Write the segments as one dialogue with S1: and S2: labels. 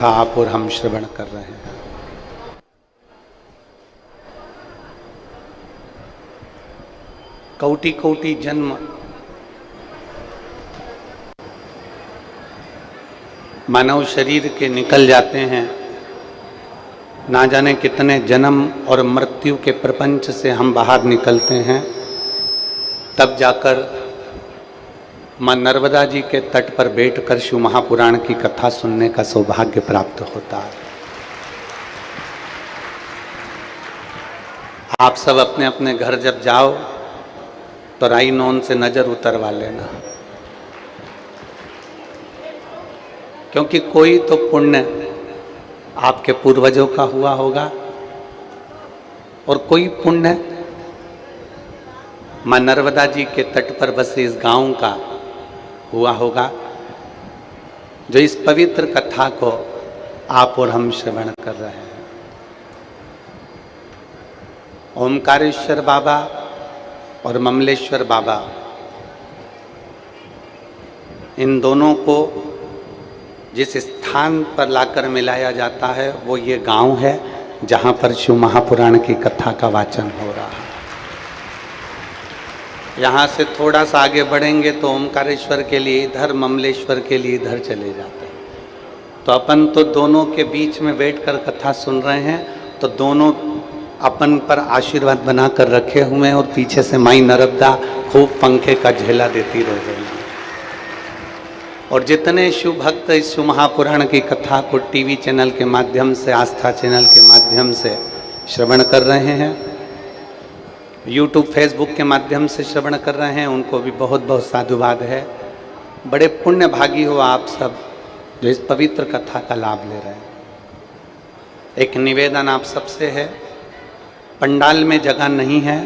S1: आप और हम श्रवण कर रहे हैं। कोटि कोटि जन्म मानव शरीर के निकल जाते हैं, ना जाने कितने जन्म और मृत्यु के प्रपंच से हम बाहर निकलते हैं, तब जाकर मां नर्मदा जी के तट पर बैठकर शिव महापुराण की कथा सुनने का सौभाग्य प्राप्त होता है। आप सब अपने अपने घर जब जाओ तो राई नौन से नजर उतरवा लेना, क्योंकि कोई तो पुण्य आपके पूर्वजों का हुआ होगा और कोई पुण्य मां नर्मदा जी के तट पर बसे इस गांव का हुआ होगा, जो इस पवित्र कथा को आप और हम श्रवण कर रहे हैं। ओमकारेश्वर बाबा और ममलेश्वर बाबा, इन दोनों को जिस स्थान पर लाकर मिलाया जाता है वो ये गांव है जहां पर शिव महापुराण की कथा का वाचन हो रहा है। यहाँ से थोड़ा सा आगे बढ़ेंगे तो ओमकारेश्वर के लिए इधर, ममलेश्वर के लिए इधर चले जाते हैं। तो अपन तो दोनों के बीच में बैठकर कथा सुन रहे हैं, तो दोनों अपन पर आशीर्वाद बनाकर रखे हुए हैं और पीछे से माई नर्मदा खूब पंखे का झेला देती रह रही है। और जितने शिव भक्त इस शिव महापुराण की कथा को टीवी चैनल के माध्यम से, आस्था चैनल के माध्यम से श्रवण कर रहे हैं, यूट्यूब फेसबुक के माध्यम से श्रवण कर रहे हैं, उनको भी बहुत बहुत साधुवाद है। बड़े पुण्य भागी हो आप सब जो इस पवित्र कथा का लाभ ले रहे हैं। एक निवेदन आप सबसे है, पंडाल में जगह नहीं है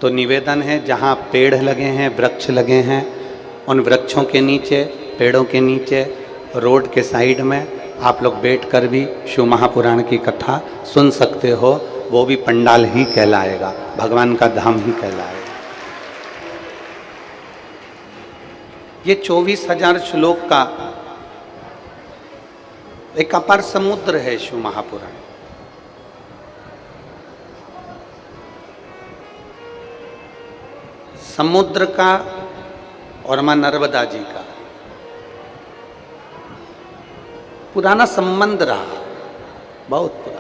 S1: तो निवेदन है, जहाँ पेड़ लगे हैं, वृक्ष लगे हैं, उन वृक्षों के नीचे, पेड़ों के नीचे, रोड के साइड में आप लोग बैठकर भी शिव महापुराण की कथा सुन सकते हो। वो भी पंडाल ही कहलाएगा, भगवान का धाम ही कहलाएगा। ये 24,000 श्लोक का एक अपार समुद्र है शिव महापुराण। समुद्र का और मां नर्मदा जी का पुराना संबंध रहा, बहुत पुराना।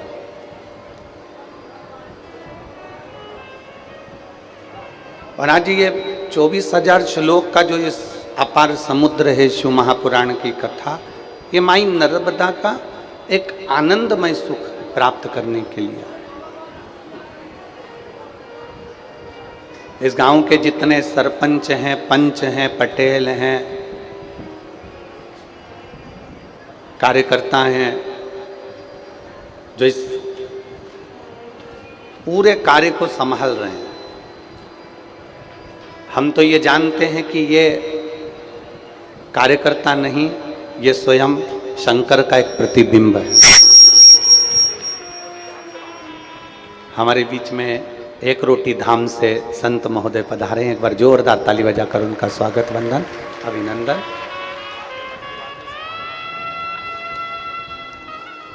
S1: और आज ये 24,000 श्लोक का जो इस अपार समुद्र है शिव महापुराण की कथा, ये माई नर्मदा का एक आनंदमय सुख प्राप्त करने के लिए। इस गांव के जितने सरपंच हैं, पंच हैं, पटेल हैं, कार्यकर्ता हैं, जो इस पूरे कार्य को संभाल रहे हैं, हम तो ये जानते हैं कि ये कार्यकर्ता नहीं, ये स्वयं शंकर का एक प्रतिबिंब है। हमारे बीच में एक रोटी धाम से संत महोदय पधारे हैं। एक बार जोरदार ताली बजाकर उनका स्वागत, वंदन, अभिनंदन।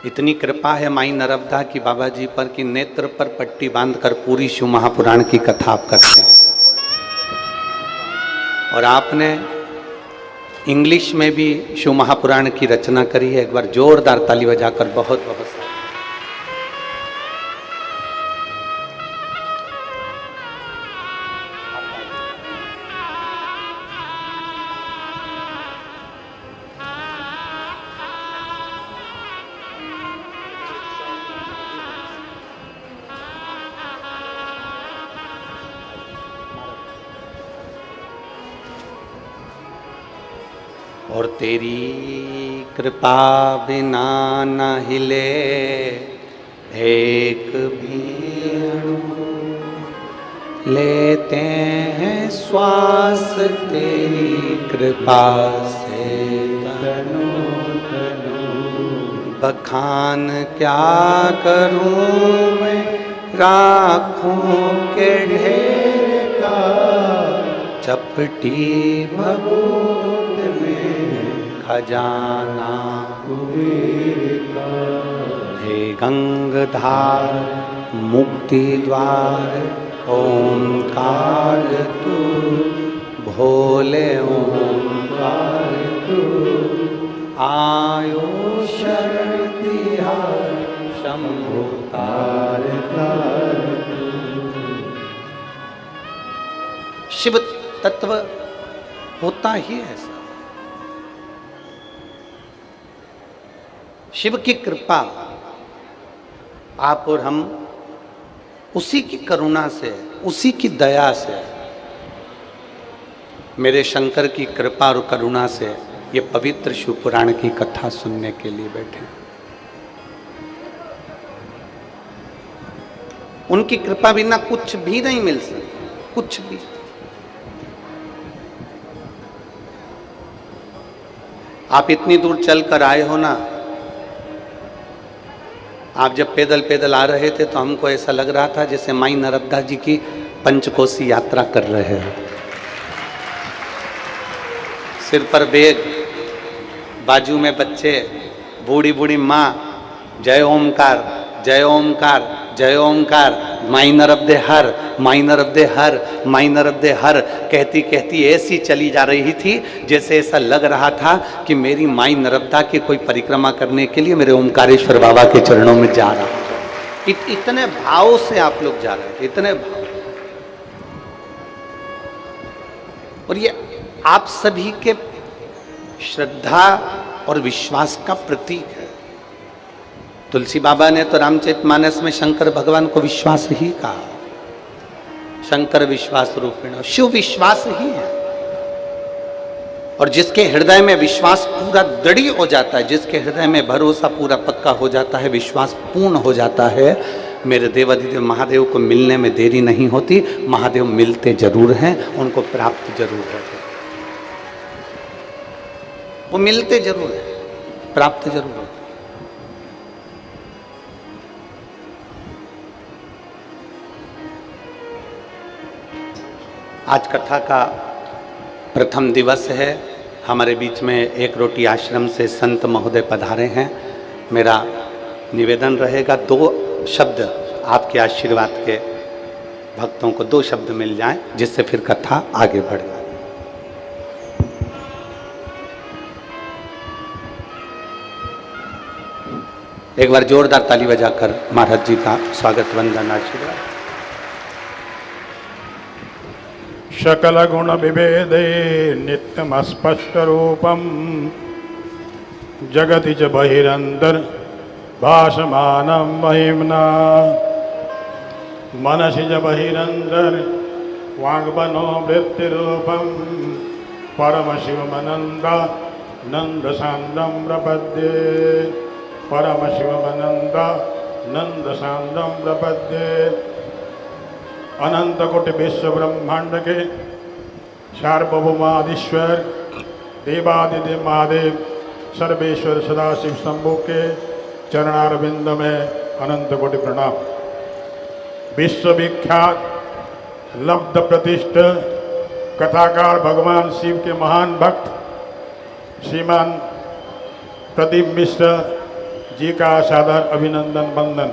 S1: इतनी कृपा है माई नर्मदा की बाबा जी पर कि नेत्र पर पट्टी बांधकर पूरी शिव महापुराण की कथा आप करते हैं। और आपने इंग्लिश में भी शिव महापुराण की रचना करी है। एक बार जोरदार ताली बजाकर बहुत बहुत और तेरी कृपा बिना न हिले एक भी अणु, लेते हैं श्वास तेरी कृपा से तनु तनु। बखान क्या करूं मैं राखों के ढेर का, चपटी भभूत में खजाना हे गंगधार मुक्ति द्वार ओंकार तू भोले ओंकार तू आयो शरण तिहार शंभु तार तार। शिव तत्व होता ही ऐसा। शिव की कृपा आप और हम उसी की करुणा से, उसी की दया से, मेरे शंकर की कृपा और करुणा से ये पवित्र शिवपुराण की कथा सुनने के लिए बैठे। उनकी कृपा बिना कुछ भी नहीं मिल सकता, कुछ भी। आप इतनी दूर चलकर आए हो ना, आप जब पैदल पैदल आ रहे थे तो हमको ऐसा लग रहा था जैसे माई नर्मदा जी की पंचकोसी यात्रा कर रहे हो। सिर पर बैग, बाजू में बच्चे, बूढ़ी बूढ़ी माँ, जय ओमकार जय ओमकार जय ओमकार, माई नर्मदे हर, माई नर्मदे हर, माई नर्मदे हर कहती कहती ऐसी चली जा रही थी जैसे ऐसा लग रहा था कि मेरी माई नर्मदा की कोई परिक्रमा करने के लिए मेरे ओमकारेश्वर बाबा के चरणों में जा रहा हूं। इतने भाव से आप लोग जा रहे थे, इतने भाव। और ये आप सभी के श्रद्धा और विश्वास का प्रतीक है। तुलसी बाबा ने तो रामचरितमानस में शंकर भगवान को विश्वास ही कहा। शंकर विश्वास रूपिण, शिव विश्वास ही है। और जिसके हृदय में विश्वास पूरा दृढ़ हो जाता है, जिसके हृदय में भरोसा पूरा पक्का हो जाता है, विश्वास पूर्ण हो जाता है, मेरे देवाधिदेव महादेव को मिलने में देरी नहीं होती। महादेव मिलते जरूर हैं, उनको प्राप्त जरूर होते, वो मिलते जरूर है, प्राप्त जरूर होते। आज कथा का प्रथम दिवस है। हमारे बीच में एक रोटी आश्रम से संत महोदय पधारे हैं। मेरा निवेदन रहेगा, 2 शब्द आपके आशीर्वाद के भक्तों को 2 शब्द मिल जाएं, जिससे फिर कथा आगे बढ़ जाए। एक बार जोरदार ताली बजाकर महाराज जी का स्वागत वंदन आशीर्वाद।
S2: सकल गुण विभेदे नित्यम स्पष्ट रूपम जगति च बहिरंतर भासमानं महिम्ना मनसि च बहिरंतर वाग्मनो वृत्ति रूपम परम शिवमनंद नंद सांदम प्रपद्ये परम शिवमनंद नंद सांदम प्रपद्ये। अनंत कोटि विश्व ब्रह्मांड के सार्वभौमाधीश्वर देवादिदेव महादेव सर्वेश्वर सदाशिव शंभु के चरणारविंद में अनंत कोटि प्रणाम। विश्वविख्यात लब्ध प्रतिष्ठ कथाकार भगवान शिव के महान भक्त श्रीमान प्रदीप मिश्र जी का सादर अभिनंदन वंदन।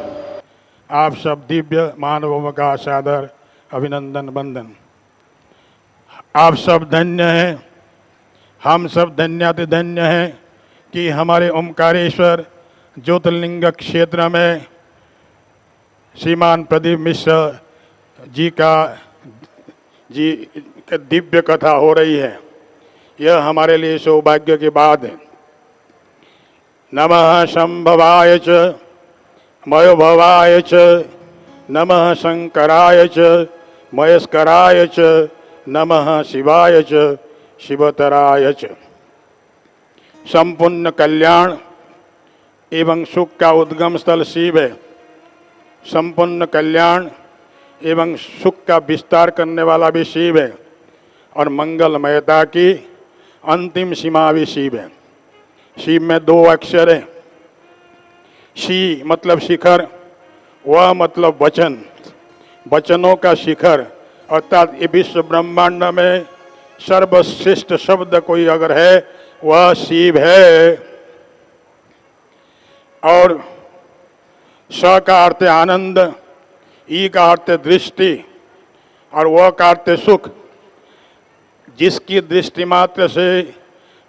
S2: आप सब दिव्य मानवों का सादर अभिनंदन वंदन। आप सब धन्य हैं, हम सब धन्याति धन्य हैं कि हमारे ओमकारेश्वर ज्योतिर्लिंग क्षेत्र में श्रीमान प्रदीप मिश्र जी का दिव्य कथा हो रही है। यह हमारे लिए सौभाग्य की बात है। नमः शंभवाय च मयोभवाय च नमः शंकराय च मयस्कराय च नमः शिवाय च शिवतराय च। संपूर्ण कल्याण एवं सुख का उद्गम स्थल शिव है। संपूर्ण कल्याण एवं सुख का विस्तार करने वाला भी शिव है और मंगलमयता की अंतिम सीमा भी शिव है। शिव में 2 अक्षर है। शी मतलब शिखर, वह मतलब वचन, वचनों का शिखर। अर्थात ये विश्व ब्रह्मांड में सर्वश्रेष्ठ शब्द कोई अगर है वह शिव है। और स का अर्थ है आनंद, ई का अर्थ है दृष्टि, और वह का अर्थ है सुख। जिसकी दृष्टि मात्र से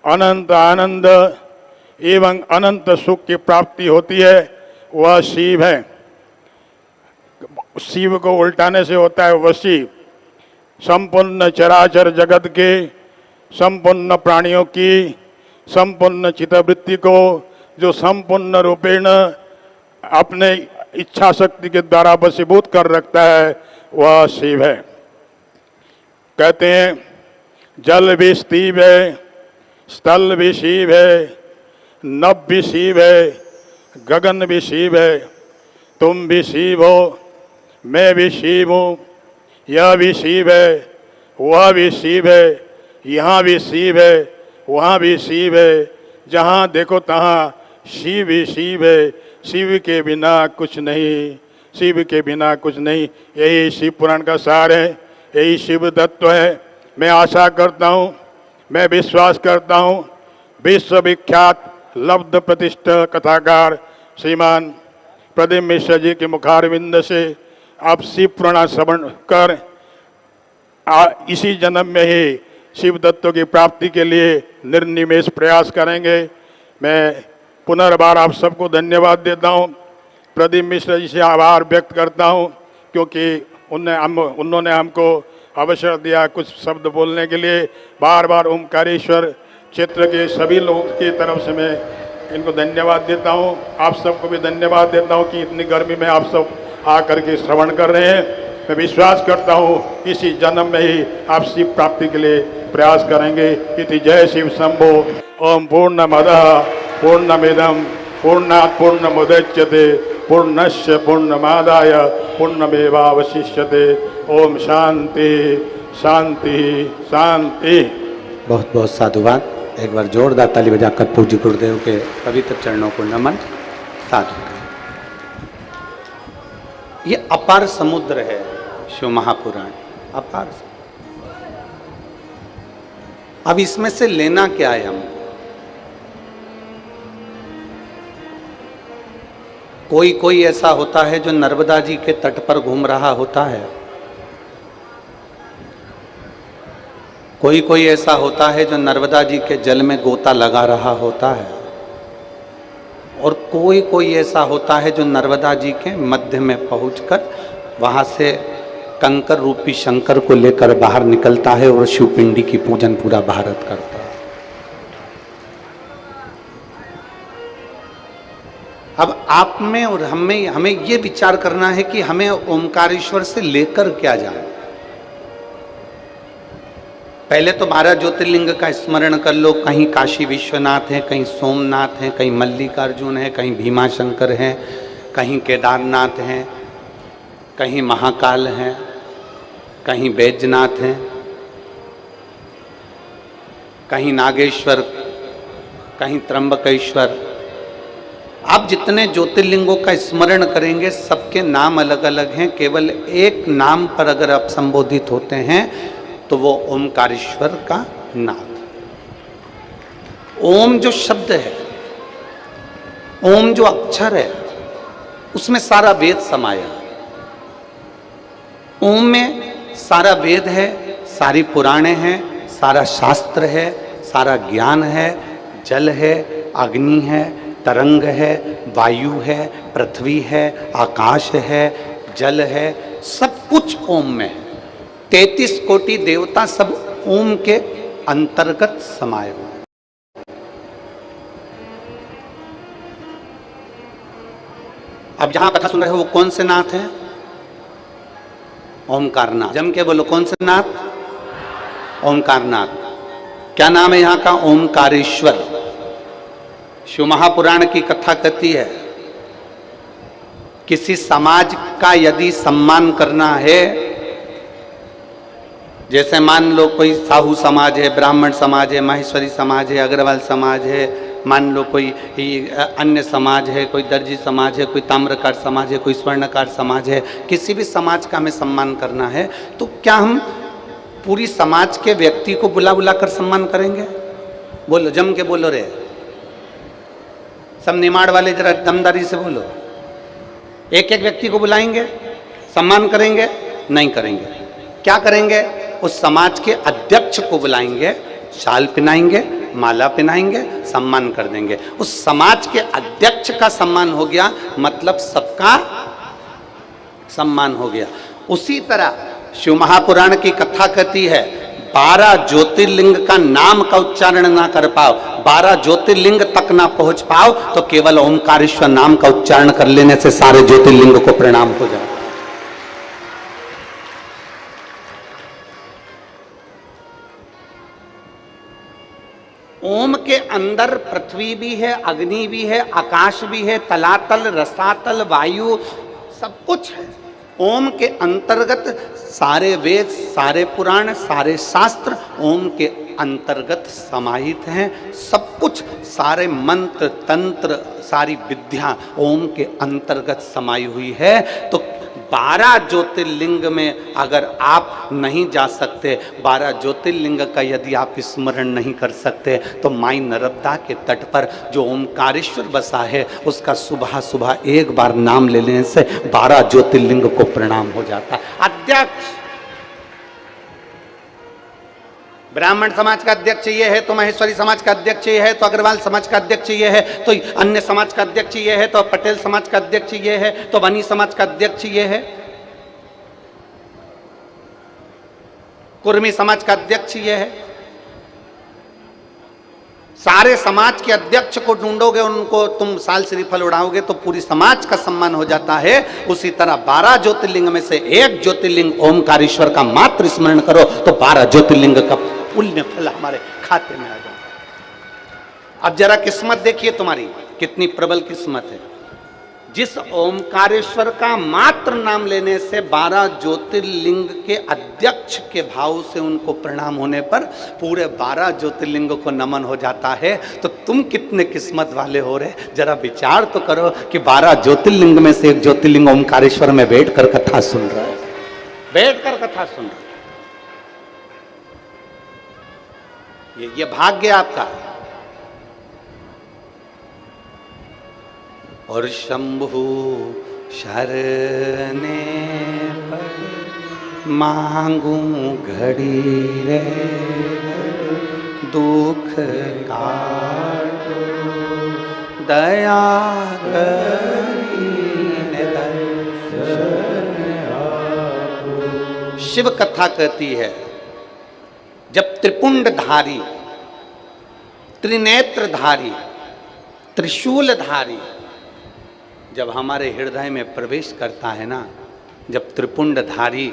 S2: अनंत आनंद एवं अनंत सुख की प्राप्ति होती है वह शिव है। शिव को उल्टाने से होता है वशी। संपूर्ण चराचर जगत के संपूर्ण प्राणियों की संपूर्ण चित्तवृत्ति को जो संपूर्ण रूपेण अपने इच्छा शक्ति के द्वारा वशीभूत कर रखता है वह शिव है। कहते हैं जल भी शिव है, स्थल भी शिव है, नभ भी शिव है, गगन भी शिव है। तुम भी शिव हो, मैं भी शिव हूँ, यह भी शिव है, वह भी शिव है, यहाँ भी शिव है, वहाँ भी शिव है। जहाँ देखो तहाँ शिव ही शिव है। शिव के बिना कुछ नहीं, शिव के बिना कुछ नहीं। यही शिव पुराण का सार है, यही शिव तत्व है। मैं आशा करता हूँ, मैं विश्वास करता हूँ, विश्वविख्यात लब्ध प्रतिष्ठित कथाकार श्रीमान प्रदीप मिश्र जी के मुखारविंद से आप शिव पुराण श्रवण कर इसी जन्म में ही शिव तत्व की प्राप्ति के लिए निर्निमेष प्रयास करेंगे। मैं पुनर्बार आप सबको धन्यवाद देता हूँ। प्रदीप मिश्र जी से आभार व्यक्त करता हूँ क्योंकि उन्होंने हमको अवसर दिया कुछ शब्द बोलने के लिए। बार बार ओमकारेश्वर क्षेत्र के सभी लोगों की तरफ से मैं इनको धन्यवाद देता हूँ। आप सबको भी धन्यवाद देता हूँ कि इतनी गर्मी में आप सब आकर के श्रवण कर रहे हैं। मैं विश्वास करता हूँ इसी जन्म में ही आप शिव प्राप्ति के लिए प्रयास करेंगे। इति जय शिव शंभो। ओम पूर्णमदः पूर्णमिदं पूर्णात् पूर्णमुदच्यते पूर्णस्य पूर्णमादाय पूर्णमेवावशिष्यते। ओम शांति शांति शांति।
S1: बहुत बहुत साधुवाद। एक बार जोरदार ताली बजाकर पूज्य गुरुदेव के पवित्र चरणों को नमन। साधु। ये अपार समुद्र है शिव महापुराण, अपार। अब इसमें से लेना क्या है हम? कोई ऐसा होता है जो नर्मदा जी के तट पर घूम रहा होता है, कोई ऐसा होता है जो नर्मदा जी के जल में गोता लगा रहा होता है, और कोई ऐसा होता है जो नर्मदा जी के मध्य में पहुंचकर वहां से कंकर रूपी शंकर को लेकर बाहर निकलता है और शिवपिंडी की पूजन पूरा भारत करता है। अब आप में और हमें ये विचार करना है कि हमें ओमकारेश्वर से लेकर क्या जाना। पहले तो 12 ज्योतिर्लिंग का स्मरण कर लो। कहीं काशी विश्वनाथ है, कहीं सोमनाथ है, कहीं मल्लिकार्जुन है, कहीं भीमाशंकर है, कहीं केदारनाथ है, कहीं महाकाल है, कहीं बैजनाथ है, कहीं नागेश्वर, कहीं त्र्यंबकेश्वर। आप जितने ज्योतिर्लिंगों का स्मरण करेंगे सबके नाम अलग अलग हैं। केवल एक नाम पर अगर आप संबोधित होते हैं तो वो ओमकारेश्वर का नाद। ओम जो शब्द है, ओम जो अक्षर है, उसमें सारा वेद समाया है। ओम में सारा वेद है, सारी पुराणे हैं, सारा शास्त्र है, सारा ज्ञान है, जल है, अग्नि है, तरंग है, वायु है, पृथ्वी है, आकाश है, जल है, सब कुछ ओम में है। 33 कोटि देवता सब ओम के अंतर्गत समाये हुए हैं। अब जहां कथा सुन रहे हो वो कौन से नाथ हैं? ओमकारनाथ। जम के बोलो, कौन से नाथ? ओमकारनाथ। क्या नाम है यहाँ का? ओमकारेश्वर। शिव महापुराण की कथा कहती है किसी समाज का यदि सम्मान करना है, जैसे मान लो कोई साहू समाज है, ब्राह्मण समाज है, माहेश्वरी समाज है, अग्रवाल समाज है, मान लो कोई अन्य समाज है, कोई दर्जी समाज है, कोई ताम्रकार समाज है, कोई स्वर्णकार समाज है, किसी भी समाज का हमें सम्मान करना है तो क्या हम पूरी समाज के व्यक्ति को बुला बुला कर सम्मान करेंगे? बोलो, जम के बोलो रे, सब निमाड़ वाले जरा दमदारी से बोलो। एक एक व्यक्ति को बुलाएंगे, सम्मान करेंगे? नहीं करेंगे। क्या करेंगे? उस समाज के अध्यक्ष को बुलाएंगे, शाल पहनाएंगे, माला पहनाएंगे, सम्मान कर देंगे। उस समाज के अध्यक्ष का सम्मान हो गया, मतलब सबका सम्मान हो गया। उसी तरह शिव महापुराण की कथा कहती है, 12 ज्योतिर्लिंग का नाम का उच्चारण ना कर पाओ, 12 ज्योतिर्लिंग तक ना पहुंच पाओ, तो केवल ओमकारेश्वर नाम का उच्चारण कर लेने से सारे ज्योतिर्लिंग को प्रणाम हो जाए। ओम के अंदर पृथ्वी भी है, अग्नि भी है, आकाश भी है, तलातल, रसातल, वायु, सब कुछ है। ओम के अंतर्गत सारे वेद, सारे पुराण, सारे शास्त्र ओम के अंतर्गत समाहित हैं। सब कुछ, सारे मंत्र, तंत्र, सारी विद्या ओम के अंतर्गत समाई हुई है। तो 12 ज्योतिर्लिंग में अगर आप नहीं जा सकते, 12 ज्योतिर्लिंग का यदि आप स्मरण नहीं कर सकते, तो माई नर्मदा के तट पर जो ओमकारेश्वर बसा है, उसका सुबह सुबह एक बार नाम ले लेने से 12 ज्योतिर्लिंग को प्रणाम हो जाता है। अध्यक्ष, ब्राह्मण समाज का अध्यक्ष ये है, तो महेश्वरी समाज का अध्यक्ष ये है, तो अग्रवाल समाज का अध्यक्ष ये है, तो अन्य समाज का अध्यक्ष ये है, तो पटेल समाज का अध्यक्ष ये है, तो वनी समाज का अध्यक्ष ये है, कुर्मी समाज का अध्यक्ष ये है। सारे समाज के अध्यक्ष को ढूंढोगे, उनको तुम साल श्रीफल उड़ाओगे तो पूरी समाज का सम्मान हो जाता है। उसी तरह 12 ज्योतिर्लिंग में से एक ज्योतिर्लिंग ओमकारेश्वर का मात्र स्मरण करो, तो 12 ज्योतिर्लिंग का पुण्य फल हमारे खाते में आ जाता है। अब जरा किस्मत देखिए तुम्हारी कितनी प्रबल किस्मत है। जिस ओमकारेश्वर का मात्र नाम लेने से 12 ज्योतिर्लिंग के अध्यक्ष के भाव से उनको प्रणाम होने पर पूरे 12 ज्योतिर्लिंग को नमन हो जाता है, तो तुम कितने किस्मत वाले हो रहे। जरा विचार तो करो कि 12 ज्योतिर्लिंग में से एक ज्योतिर्लिंग ओमकारेश्वर में बैठकर कथा सुन रहा है, बैठकर कथा सुन रहा है। ये भाग्य आपका। और शंभु शरणे पर मांगू घड़ी रे, दुख काटो दया करीने दर्शन आपो। शिव कथा कहती है, जब त्रिपुंडधारी, त्रिनेत्रधारी, त्रिशूलधारी जब हमारे हृदय में प्रवेश करता है ना, जब त्रिपुंडधारी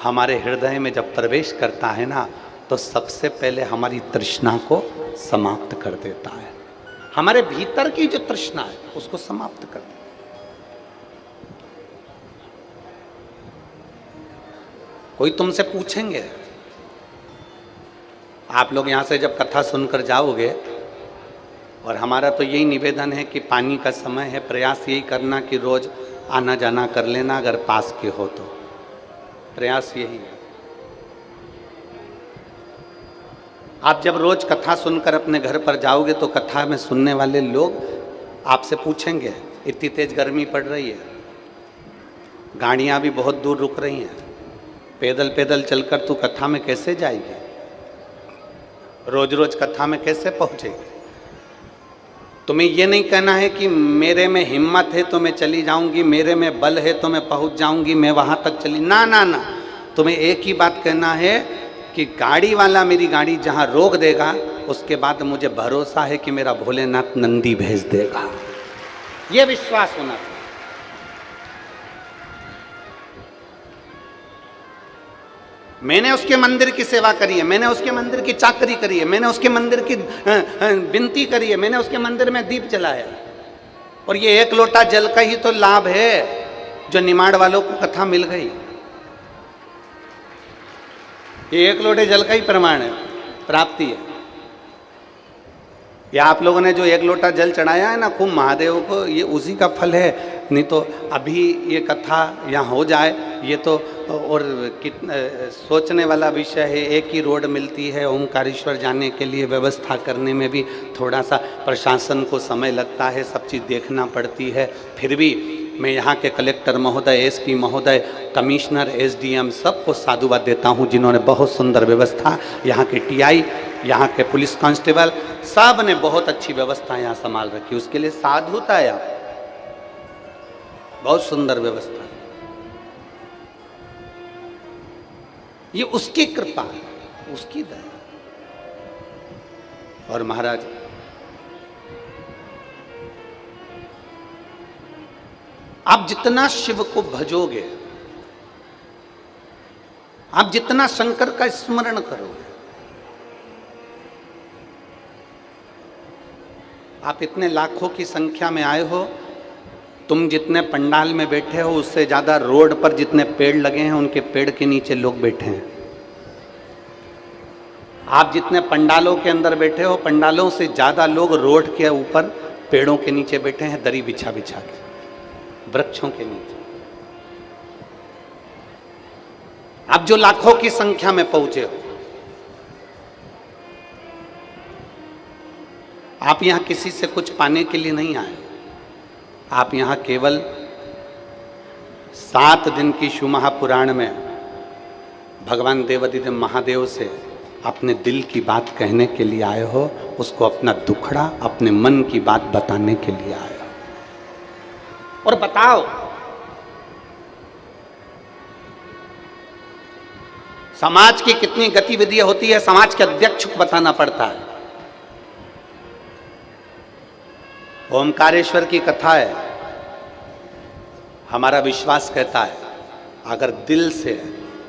S1: हमारे हृदय में जब प्रवेश करता है ना, तो सबसे पहले हमारी तृष्णा को समाप्त कर देता है। हमारे भीतर की जो तृष्णा है उसको समाप्त कर देता है। कोई तुमसे पूछेंगे, आप लोग यहाँ से जब कथा सुनकर जाओगे, और हमारा तो यही निवेदन है कि पानी का समय है, प्रयास यही करना कि रोज आना जाना कर लेना, अगर पास के हो तो प्रयास यही है। आप जब रोज कथा सुनकर अपने घर पर जाओगे तो कथा में सुनने वाले लोग आपसे पूछेंगे, इतनी तेज गर्मी पड़ रही है, गाड़ियाँ भी बहुत दूर रुक रही हैं, पैदल पैदल चलकर तू कथा में कैसे जाएगी, रोज रोज कथा में कैसे पहुँचेगी। तुम्हें ये नहीं कहना है कि मेरे में हिम्मत है तो मैं चली जाऊंगी, मेरे में बल है तो मैं पहुंच जाऊंगी, मैं वहां तक चली, ना ना ना। तुम्हें एक ही बात कहना है कि गाड़ी वाला मेरी गाड़ी जहां रोक देगा, उसके बाद मुझे भरोसा है कि मेरा भोलेनाथ नंदी भेज देगा। ये विश्वास होना चाहिए। मैंने उसके मंदिर की सेवा करी है, मैंने उसके मंदिर की चाकरी करी है, मैंने उसके मंदिर की विनती करी है, मैंने उसके मंदिर में दीप जलाया, और ये एक लोटा जल का ही तो लाभ है जो निमाड़ वालों को कथा मिल गई। ये एक लोटे जल का ही प्रमाण है, प्राप्ति है। या आप लोगों ने जो एक लोटा जल चढ़ाया है ना खूब महादेव को, ये उसी का फल है। नहीं तो अभी ये कथा यहाँ हो जाए ये तो और कितना सोचने वाला विषय है। एक ही रोड मिलती है, ओमकारेश्वर जाने के लिए व्यवस्था करने में भी थोड़ा सा प्रशासन को समय लगता है, सब चीज़ देखना पड़ती है। फिर भी मैं यहाँ के कलेक्टर महोदय, एसपी महोदय, कमिश्नर, एसडीएम सबको साधुवाद देता हूँ, जिन्होंने बहुत सुंदर व्यवस्था, यहाँ के टीआई, यहाँ के पुलिस कांस्टेबल, सब ने बहुत अच्छी व्यवस्था यहाँ संभाल रखी। उसके लिए साधुता है यहाँ, बहुत सुंदर व्यवस्था। ये उसकी कृपा है, उसकी दया। और महाराज आप जितना शिव को भजोगे, आप जितना शंकर का स्मरण करोगे, आप इतने लाखों की संख्या में आए हो, तुम जितने पंडाल में बैठे हो उससे ज्यादा रोड पर जितने पेड़ लगे हैं उनके पेड़ के नीचे लोग बैठे हैं। आप जितने पंडालों के अंदर बैठे हो, पंडालों से ज्यादा लोग रोड के ऊपर पेड़ों के नीचे बैठे हैं, दरी बिछा बिछा के, वृक्षों के नीचे। आप जो लाखों की संख्या में पहुंचे हो, आप यहां किसी से कुछ पाने के लिए नहीं आए। आप यहां केवल 7 दिन की शिव महापुराण में भगवान देवाधिदेव महादेव से अपने दिल की बात कहने के लिए आए हो, उसको अपना दुखड़ा, अपने मन की बात बताने के लिए आए हो। और बताओ, समाज की कितनी गतिविधियां होती है, समाज के अध्यक्ष को बताना पड़ता है। ओमकारेश्वर की कथा है, हमारा विश्वास कहता है अगर दिल से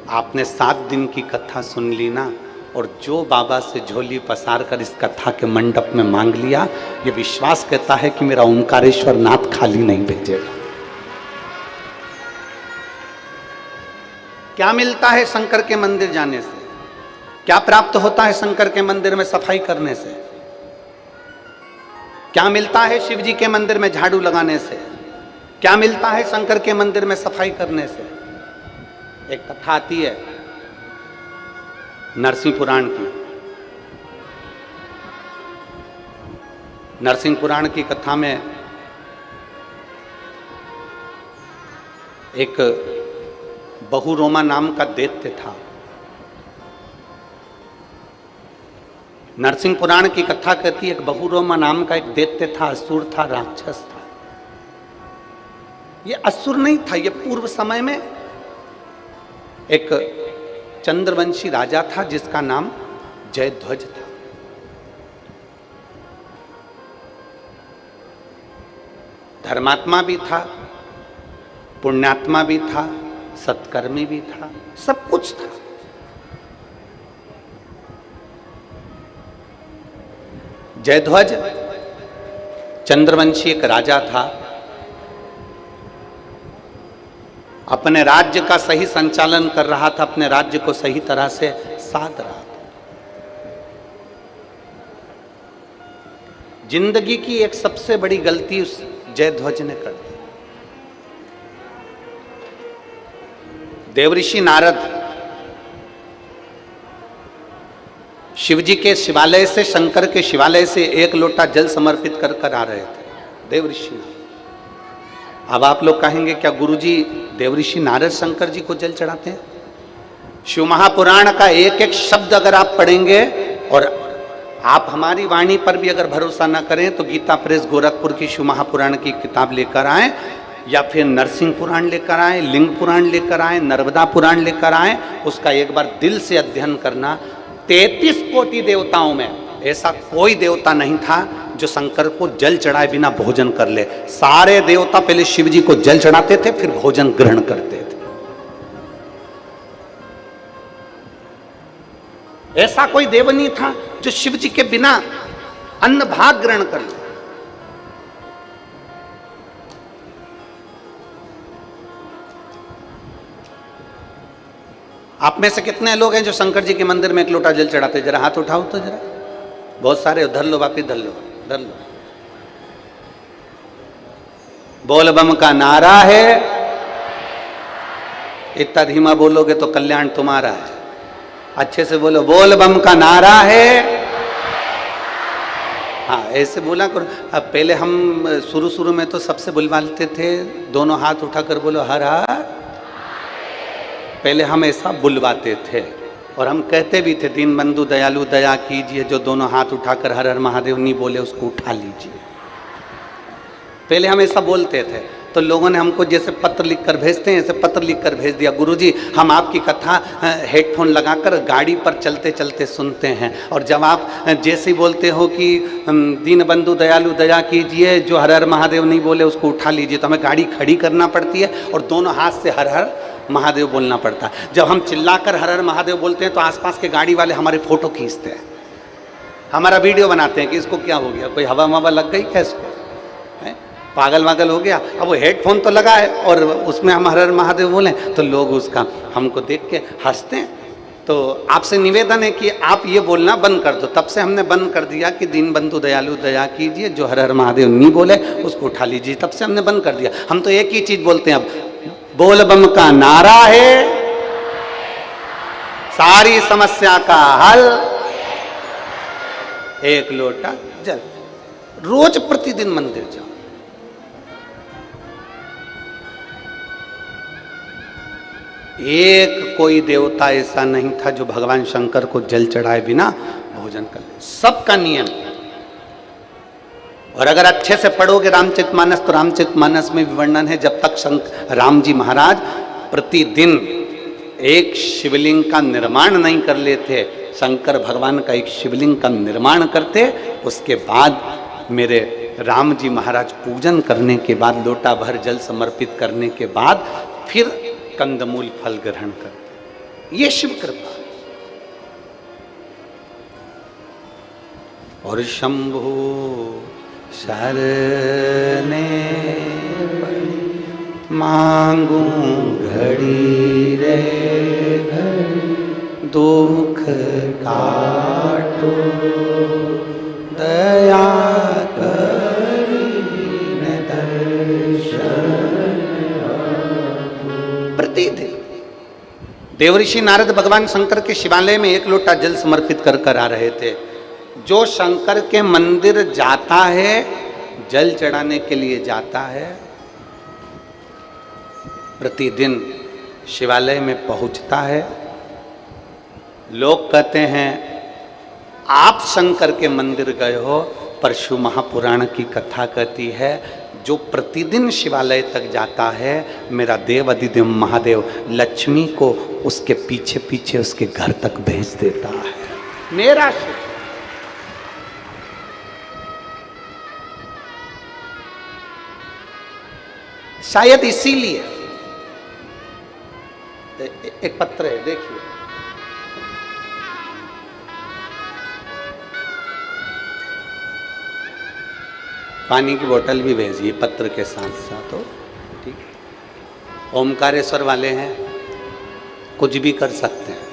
S1: आपने 7 दिन की कथा सुन ली ना, और जो बाबा से झोली पसार कर इस कथा के मंडप में मांग लिया, ये विश्वास कहता है कि मेरा ओमकारेश्वर नाथ खाली नहीं भेजेगा। क्या मिलता है शंकर के मंदिर जाने से? क्या प्राप्त होता है शंकर के मंदिर में सफाई करने से? क्या मिलता है शिव जी के मंदिर में झाड़ू लगाने से? क्या मिलता है शंकर के मंदिर में सफाई करने से? एक कथा आती है नरसिंह पुराण की। नरसिंह पुराण की कथा में एक बहुरोमा नाम का दैत्य था। नरसिंह पुराण की कथा कहती है एक बहुरोमा नाम का एक दैत्य था, असुर था, राक्षस था। ये असुर नहीं था, ये पूर्व समय में एक चंद्रवंशी राजा था जिसका नाम जयध्वज था। धर्मात्मा भी था, पुण्यात्मा भी था, सत्कर्मी भी था, सब कुछ था। जयध्वज चंद्रवंशी एक राजा था, अपने राज्य का सही संचालन कर रहा था, अपने राज्य को सही तरह से साध रहा था। जिंदगी की एक सबसे बड़ी गलती उस जयध्वज ने कर दी। देवऋषि नारद शिवजी के शिवालय से, शंकर के शिवालय से 1 लोटा जल समर्पित कर कर आ रहे थे। देवऋषि नारद। अब आप लोग कहेंगे क्या गुरुजी देवऋषि नारद शंकर जी को जल चढ़ाते हैं? शिव महापुराण का एक एक शब्द अगर आप पढ़ेंगे, और आप हमारी वाणी पर भी अगर भरोसा ना करें तो गीता प्रेस गोरखपुर की शिव महापुराण की किताब लेकर आए, या फिर नरसिंह पुराण लेकर आए, लिंग पुराण लेकर आए, नर्मदा पुराण लेकर आए, उसका एक बार दिल से अध्ययन करना। 33 कोटि देवताओं में ऐसा कोई देवता नहीं था जो शंकर को जल चढ़ाए बिना भोजन कर ले। सारे देवता पहले शिव जी को जल चढ़ाते थे, फिर भोजन ग्रहण करते थे। ऐसा कोई देव नहीं था जो शिव जी के बिना अन्न भाग ग्रहण कर ले। आप में से कितने लोग हैं जो शंकर जी के मंदिर में 1 लोटा जल चढ़ाते? जरा हाथ उठाओ तो जरा। बहुत सारे। धर लो बाकी, धर लो, धर लो। बोल बम का नारा है, इतना धीमा बोलोगे तो कल्याण तुम्हारा है। अच्छे से बोलो, बोल बम का नारा है। हाँ, ऐसे बोला करो। अब पहले हम शुरू में तो सबसे बुलवाते थे, दोनों हाथ उठाकर बोलो हर हर। पहले हम ऐसा बुलवाते थे और हम कहते भी थे, दीन बंधु दयालु दया कीजिए, जो दोनों हाथ उठाकर हर हर महादेव नहीं बोले उसको उठा लीजिए। पहले हम ऐसा बोलते थे, तो लोगों ने हमको जैसे पत्र लिखकर भेजते हैं, ऐसे पत्र लिखकर भेज दिया, गुरुजी हम आपकी कथा हेडफोन लगाकर गाड़ी पर चलते चलते सुनते हैं, और जब आप जैसे ही बोलते हो कि दीन बंधु दयालु दया कीजिए, जो हर हर महादेव नहीं बोले उसको उठा लीजिए, तो हमें गाड़ी खड़ी करना पड़ती है और दोनों हाथ से हर हर महादेव बोलना पड़ता है। जब हम चिल्लाकर हर हर महादेव बोलते हैं तो आसपास के गाड़ी वाले हमारे फोटो खींचते हैं, हमारा वीडियो बनाते हैं कि इसको क्या हो गया, कोई हवा मवा लग गई क्या इसको, पागल वागल हो गया। अब वो हेडफोन तो लगा है और उसमें हम हर हर महादेव बोलें तो लोग उसका हमको देख के हंसते हैं। तो आपसे निवेदन है कि आप ये बोलना बंद कर दो। तब से हमने बंद कर दिया कि दीन बंधु दयालु दया कीजिए, जो हर हर महादेव नहीं बोले उसको उठा लीजिए। तब से हमने बंद कर दिया। हम तो एक ही चीज बोलते हैं अब, बोल बम का नारा है, सारी समस्या का हल, एक लोटा जल। रोज प्रतिदिन मंदिर जाओ। एक कोई देवता ऐसा नहीं था जो भगवान शंकर को जल चढ़ाए बिना भोजन कर ले, सबका नियम। और अगर अच्छे से पढ़ोगे रामचरितमानस तो रामचरितमानस में भी वर्णन है, जब तक राम जी महाराज प्रतिदिन एक शिवलिंग का निर्माण नहीं कर लेते, शंकर भगवान का एक शिवलिंग का निर्माण करते, उसके बाद मेरे राम जी महाराज पूजन करने के बाद, लोटा भर जल समर्पित करने के बाद फिर कंदमूल फल ग्रहण करते। ये शिव कृपा। और शंभु शरणे मांगू घड़ी रे घड़ी, दुख काटो दया करीन दर्शन। प्रतिदिन देवऋषि नारद भगवान शंकर के शिवालय में एक लोटा जल समर्पित कर कर आ रहे थे। जो शंकर के मंदिर जाता है, जल चढ़ाने के लिए जाता है, प्रतिदिन शिवालय में पहुंचता है। लोग कहते हैं आप शंकर के मंदिर गए हो, पर शिव महापुराण की कथा कहती है जो प्रतिदिन शिवालय तक जाता है, मेरा देव अधिदेव महादेव लक्ष्मी को उसके पीछे पीछे उसके घर तक भेज देता है। मेरा शिव। शायद इसीलिए एक पत्र है, देखिए, पानी की बोतल भी भेजिए पत्र के साथ साथ हो, ठीक। ओमकारेश्वर वाले हैं, कुछ भी कर सकते हैं।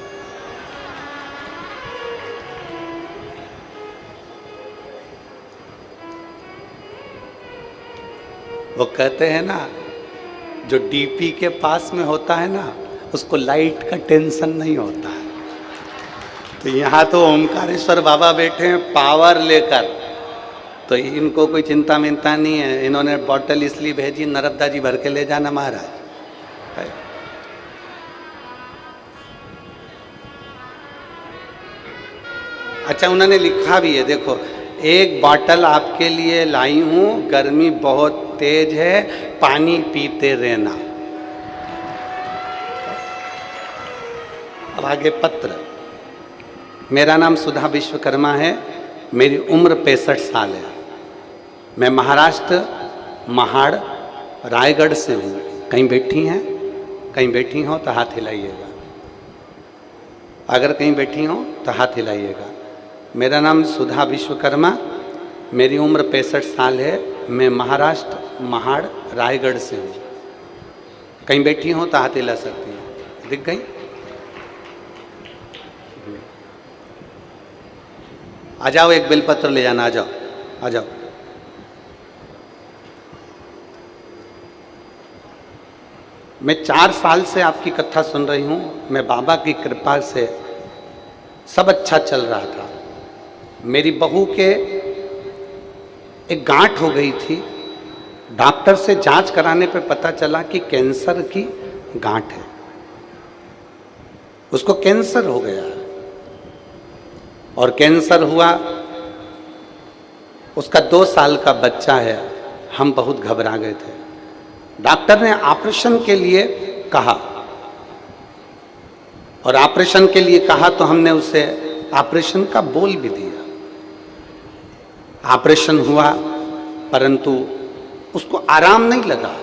S1: वो कहते हैं ना, जो डीपी के पास में होता है ना, उसको लाइट का टेंशन नहीं होता है। तो यहाँ तो ओमकारेश्वर बाबा बैठे हैं पावर लेकर, तो इनको कोई चिंता मिंता नहीं है। इन्होंने बॉटल इसलिए भेजी, नर्मदा जी भर के ले जाना महाराज। अच्छा, उन्होंने लिखा भी है, देखो, एक बॉटल आपके लिए लाई हूं, गर्मी बहुत तेज है, पानी पीते रहना। अब आगे पत्र। मेरा नाम सुधा विश्वकर्मा है, मेरी उम्र 65 साल है। मैं महाराष्ट्र महाड़ रायगढ़ से हूँ। कहीं बैठी हैं? कहीं बैठी हो तो हाथ हिलाइएगा। अगर कहीं बैठी हो तो हाथ हिलाइएगा। मेरा नाम सुधा विश्वकर्मा, मेरी उम्र 65 साल है। मैं महाराष्ट्र महाड़ रायगढ़ से हूँ। कहीं बैठी हो तो हाथ हिला सकती हैं। दिख गई? आ जाओ, एक बेलपत्र ले जाना। आ जाओ, आ जाओ। मैं 4 साल से आपकी कथा सुन रही हूँ। मैं बाबा की कृपा से सब अच्छा चल रहा था। मेरी बहू के एक गांठ हो गई थी। डॉक्टर से जांच कराने पे पता चला कि कैंसर की गांठ है, उसको कैंसर हो गया। और कैंसर हुआ, उसका 2 साल का बच्चा है। हम बहुत घबरा गए थे। डॉक्टर ने ऑपरेशन के लिए कहा, और ऑपरेशन के लिए कहा तो हमने उसे ऑपरेशन का बोल भी दिया। ऑपरेशन हुआ, परंतु उसको आराम नहीं लगा।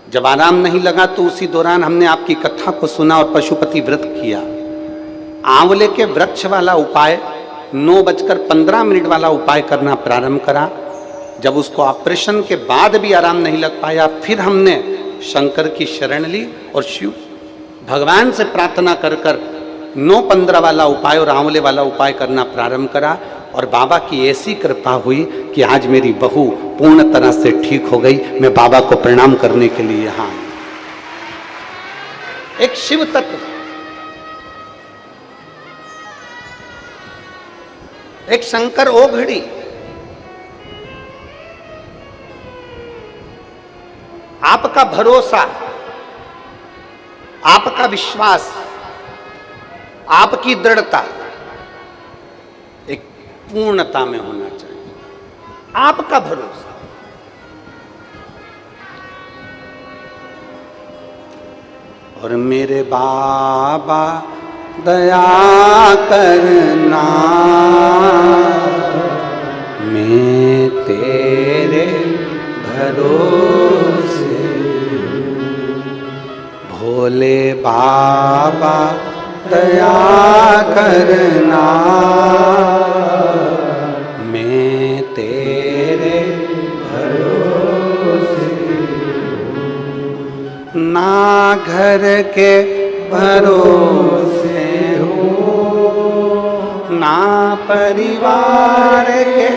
S1: जब आराम नहीं लगा तो उसी दौरान हमने आपकी कथा को सुना और पशुपति व्रत किया। आंवले के वृक्ष वाला उपाय, 9:15 वाला उपाय करना प्रारंभ करा। जब उसको ऑपरेशन के बाद भी आराम नहीं लग पाया, फिर हमने शंकर की शरण ली और शिव भगवान से प्रार्थना कर 9:15 वाला उपाय और आंवले वाला उपाय करना प्रारंभ करा। और बाबा की ऐसी कृपा हुई कि आज मेरी बहू पूर्ण तरह से ठीक हो गई। मैं बाबा को प्रणाम करने के लिए यहाँ आया। एक शिव तत्व, एक शंकर ओघड़ी, आपका भरोसा, आपका विश्वास, आपकी दृढ़ता एक पूर्णता में होना चाहिए। आपका भरोसा। और मेरे बाबा दया करना, मैं तेरे भरोसे, भोले बाबा दया करना, मैं तेरे भरोसे। ना घर के भरोसे हूँ, ना परिवार के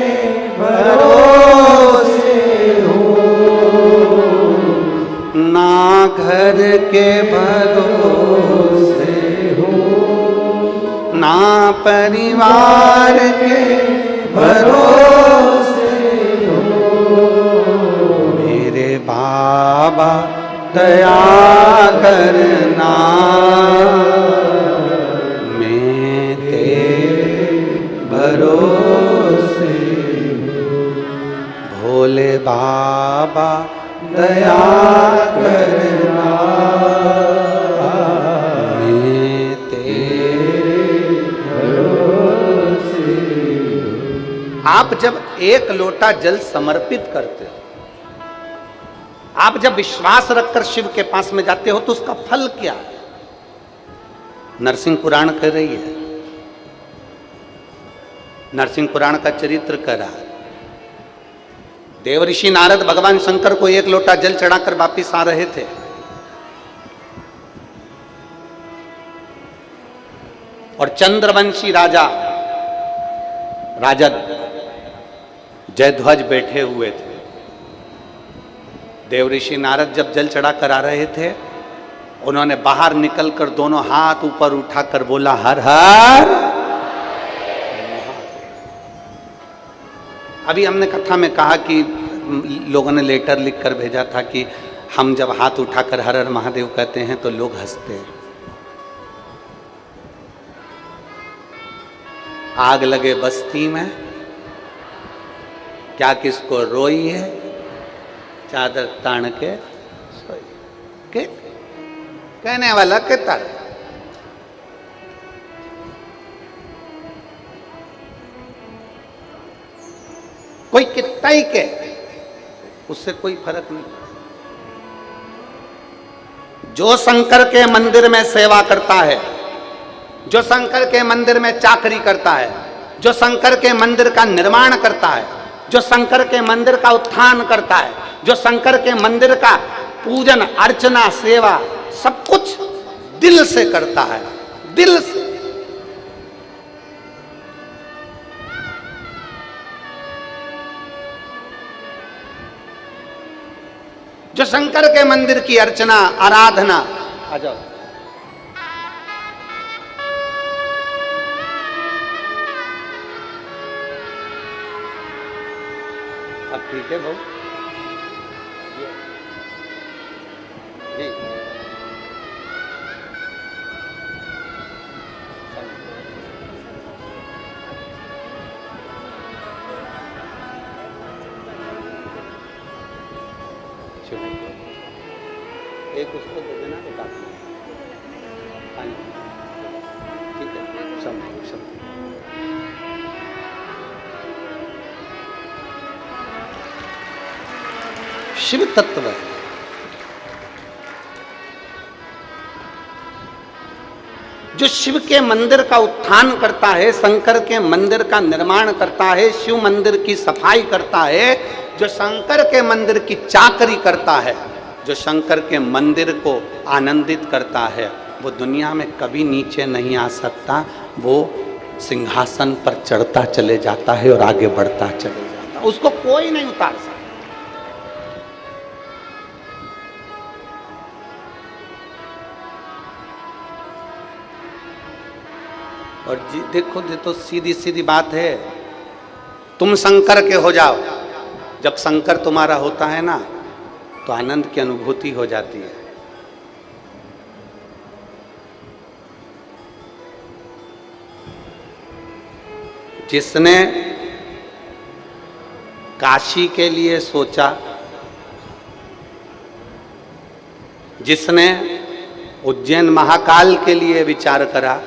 S1: भरोसे हूँ, ना घर के भरोसे हूँ, ना परिवार के भरोसे हूँ। मेरे बाबा दया करना, मैं तेरे भरोसे, भोले बाबा दया करना, मैं तेरे भरोसे। आप जब 1 लोटा जल समर्पित करते हो, आप जब विश्वास रखकर शिव के पास में जाते हो, तो उसका फल क्या है? नरसिंह पुराण कह रही है, नरसिंह पुराण का चरित्र कह रहा है। देवऋषि नारद भगवान शंकर को 1 लोटा जल चढ़ाकर वापिस आ रहे थे। और चंद्रवंशी राजा जयध्वज बैठे हुए थे। देवऋषि नारद जब जल चढ़ाकर आ रहे थे, उन्होंने बाहर निकलकर दोनों हाथ ऊपर उठाकर बोला, हर हर। अभी हमने कथा में कहा कि लोगों ने लेटर लिखकर भेजा था कि हम जब हाथ उठाकर हर हर महादेव कहते हैं तो लोग हंसते हैं। आग लगे बस्ती में, क्या किसको रोई है, चादर तान के सोई के, कहने वाला के तार। कोई कितना ही के, उससे कोई फर्क नहीं। जो शंकर के मंदिर में सेवा करता है, जो शंकर के मंदिर में चाकरी करता है, जो शंकर के मंदिर का निर्माण करता है, जो शंकर के मंदिर का उत्थान करता है, जो शंकर के मंदिर का पूजन अर्चना सेवा सब कुछ दिल से करता है, दिल से। जो शंकर के मंदिर की अर्चना आराधना। आ जाओ। अब ठीक है भाऊ जी। एक उसको दे देना एक आप। हाँ जी ठीक है। सब शिव तत्व है। जो शिव के मंदिर का उत्थान करता है, शंकर के मंदिर का निर्माण करता है, शिव मंदिर की सफाई करता है, जो शंकर के मंदिर की चाकरी करता है, जो शंकर के मंदिर को आनंदित करता है, वो दुनिया में कभी नीचे नहीं आ सकता। वो सिंहासन पर चढ़ता चले जाता है और आगे बढ़ता चले जाता है, उसको कोई नहीं उतार सकता। और जी देखो ये तो सीधी सीधी बात है, तुम शंकर के हो जाओ। जब शंकर तुम्हारा होता है ना तो आनंद की अनुभूति हो जाती है। जिसने काशी के लिए सोचा, जिसने उज्जैन महाकाल के लिए विचार करा,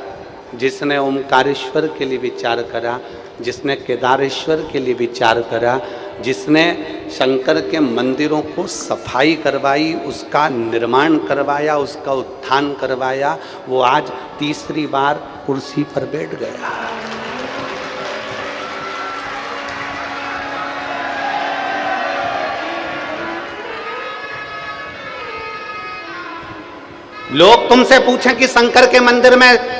S1: जिसने ओमकारेश्वर के लिए विचार करा, जिसने केदारेश्वर के लिए विचार करा, जिसने शंकर के मंदिरों को सफाई करवाई, उसका निर्माण करवाया, उसका उत्थान करवाया, वो आज तीसरी बार कुर्सी पर बैठ गया। लोग तुमसे पूछें कि शंकर के मंदिर में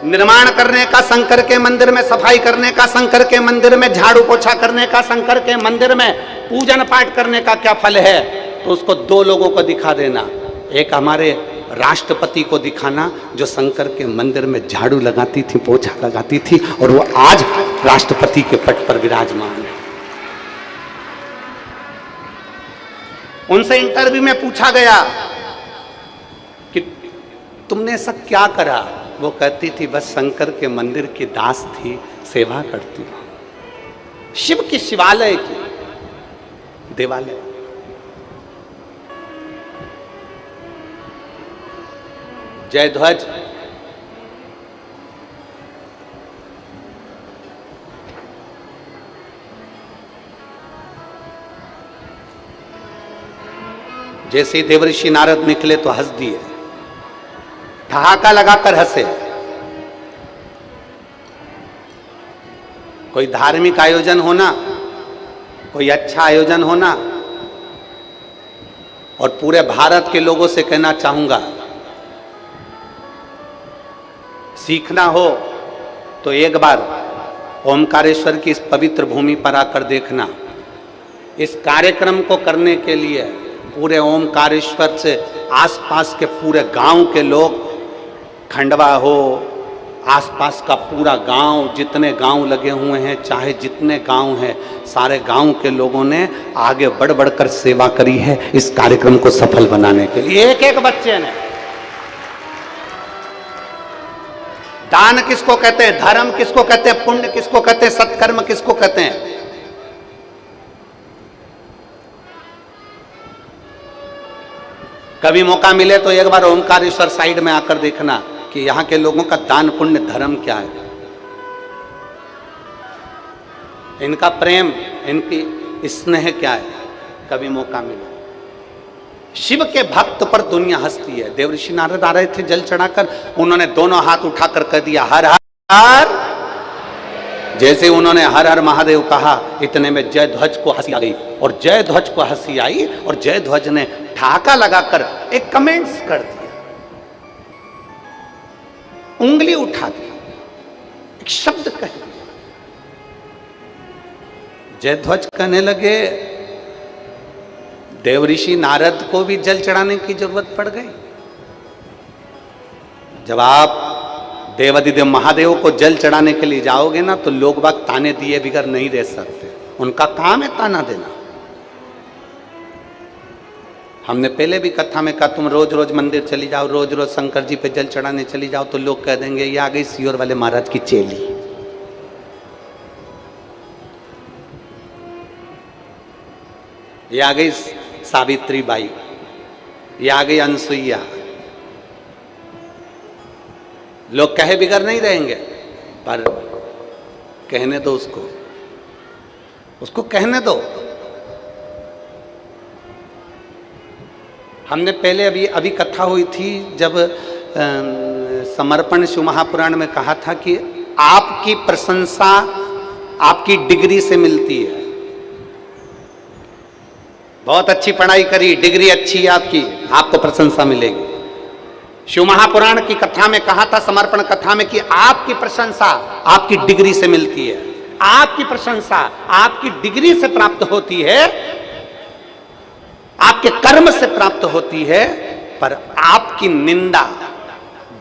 S1: निर्माण करने का, शंकर के मंदिर में सफाई करने का, शंकर के मंदिर में झाड़ू पोछा करने का, शंकर के मंदिर में पूजन पाठ करने का क्या फल है, तो उसको दो लोगों को दिखा देना। एक हमारे राष्ट्रपति को दिखाना जो शंकर के मंदिर में झाड़ू लगाती थी, पोछा लगाती थी, और वो आज राष्ट्रपति के पद पर विराजमान है। उनसे इंटरव्यू में पूछा गया कि तुमने ऐसा क्या करा, वो कहती थी बस शंकर के मंदिर की दास थी, सेवा करती हूं। शिव की शिवालय की देवालय। जय ध्वज जैसे ही देवर्षि नारद निकले तो हंस दिए, ठहाका लगाकर हंसे। कोई धार्मिक आयोजन होना, कोई अच्छा आयोजन होना, और पूरे भारत के लोगों से कहना चाहूंगा, सीखना हो तो एक बार ओमकारेश्वर की इस पवित्र भूमि पर आकर देखना। इस कार्यक्रम को करने के लिए पूरे ओमकारेश्वर से आसपास के पूरे गांव के लोग, खंडवा हो, आसपास का पूरा गांव, जितने गांव लगे हुए हैं, चाहे जितने गांव हैं, सारे गांव के लोगों ने आगे बढ़ बढ़कर सेवा करी है इस कार्यक्रम को सफल बनाने के लिए। एक एक बच्चे ने। दान किसको कहते हैं, धर्म किसको कहते हैं, पुण्य किसको कहते हैं, सत्कर्म किसको कहते हैं? कभी मौका मिले तो एक बार ओमकारेश्वर साइड में आकर देखना कि यहां के लोगों का दान पुण्य धर्म क्या है, इनका प्रेम, इनकी स्नेह क्या है। कभी मौका मिले। शिव के भक्त पर दुनिया हंसती है। देवर्षि नारद आ रहे थे जल चढ़ाकर, उन्होंने दोनों हाथ उठाकर कह दिया हर हर। जैसे उन्होंने हर हर महादेव कहा, इतने में जय ध्वज को हंसी आ गई, और जय ध्वज को हंसी आई, और जय ध्वज ने ठहाका लगाकर एक कमेंट्स कर दिया, उंगली उठा दी, एक शब्द कह दिया। जय ध्वज कहने लगे देवऋषि नारद को भी जल चढ़ाने की जरूरत पड़ गई। जब आप देवादिदेव महादेव को जल चढ़ाने के लिए जाओगे ना, तो लोग बाग ताने दिए बिगर नहीं रह सकते, उनका काम है ताना देना। हमने पहले भी कथा में कहा, तुम रोज रोज मंदिर चली जाओ, रोज रोज शंकर जी पे जल चढ़ाने चली जाओ, तो लोग कह देंगे ये आ गई सीहोर वाले महाराज की चेली। ये आ गई सावित्री बाई, ये आ गई अनसुईया। लोग कहे बिगर नहीं रहेंगे, पर कहने दो उसको कहने दो। हमने पहले अभी कथा हुई थी जब समर्पण शिव महापुराण में कहा था कि आपकी प्रशंसा आपकी डिग्री से मिलती है। बहुत अच्छी पढ़ाई करी, डिग्री अच्छी है आपकी, आपको प्रशंसा मिलेगी। शिव महापुराण की कथा में कहा था, समर्पण कथा में, कि आपकी प्रशंसा आपकी डिग्री से मिलती है। आपकी प्रशंसा आपकी डिग्री से प्राप्त होती है, आपके कर्म से प्राप्त होती है, पर आपकी निंदा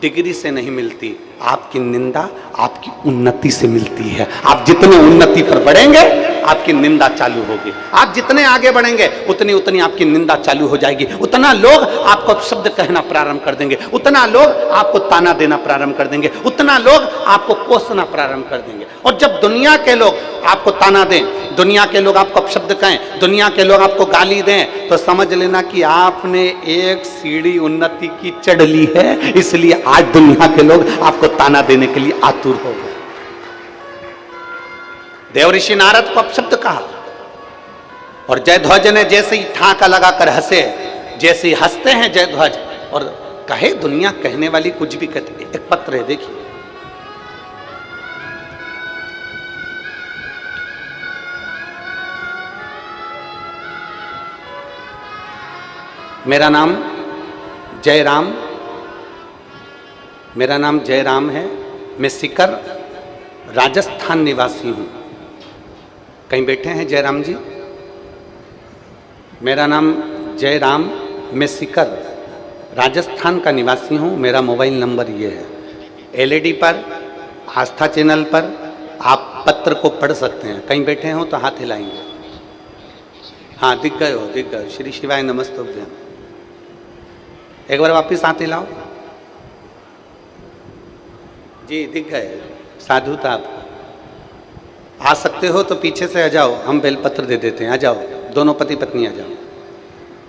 S1: डिग्री से नहीं मिलती। आपकी निंदा आपकी उन्नति से मिलती है। आप जितने उन्नति पर बढ़ेंगे, आपकी निंदा चालू होगी। आप जितने आगे बढ़ेंगे, उतनी उतनी आपकी निंदा चालू हो जाएगी। उतना लोग आपको शब्द कहना प्रारंभ कर देंगे, उतना लोग आपको ताना देना प्रारंभ कर देंगे, उतना लोग आपको कोसना प्रारंभ कर देंगे। और जब दुनिया के लोग आपको ताना दें, दुनिया के लोग आपको अपशब्द कहें, दुनिया के लोग आपको गाली दें, तो समझ लेना कि आपने एक सीढ़ी उन्नति की चढ़ ली है। इसलिए आज दुनिया के लोग आपको ताना देने के लिए आतुर हो गए। देवऋषि नारद को अपशब्द कहा, और जयध्वज ने जैसे ही ठाका लगाकर हंसे, जैसे ही हंसते हैं जयध्वज, और कहे दुनिया कहने वाली कुछ भी कहते। एक पत्र है, देखिए, मेरा नाम जयराम है। मैं सीकर राजस्थान निवासी हूँ। कहीं बैठे हैं जयराम जी? मेरा नाम जयराम, मैं सीकर राजस्थान का निवासी हूँ। मेरा मोबाइल नंबर ये है। एलईडी पर, आस्था चैनल पर आप पत्र को पढ़ सकते हैं। कहीं बैठे हो तो हाथ हिलाएंगे। हाँ, दिख गए हो। श्री शिवाय नमस्तुभ्यम। एक बार वापिस हाथ हिलाओ जी, दिख गए। साधु था आप। आ सकते हो तो पीछे से आ जाओ, हम बेलपत्र दे देते हैं। आ जाओ, दोनों पति पत्नी आ जाओ।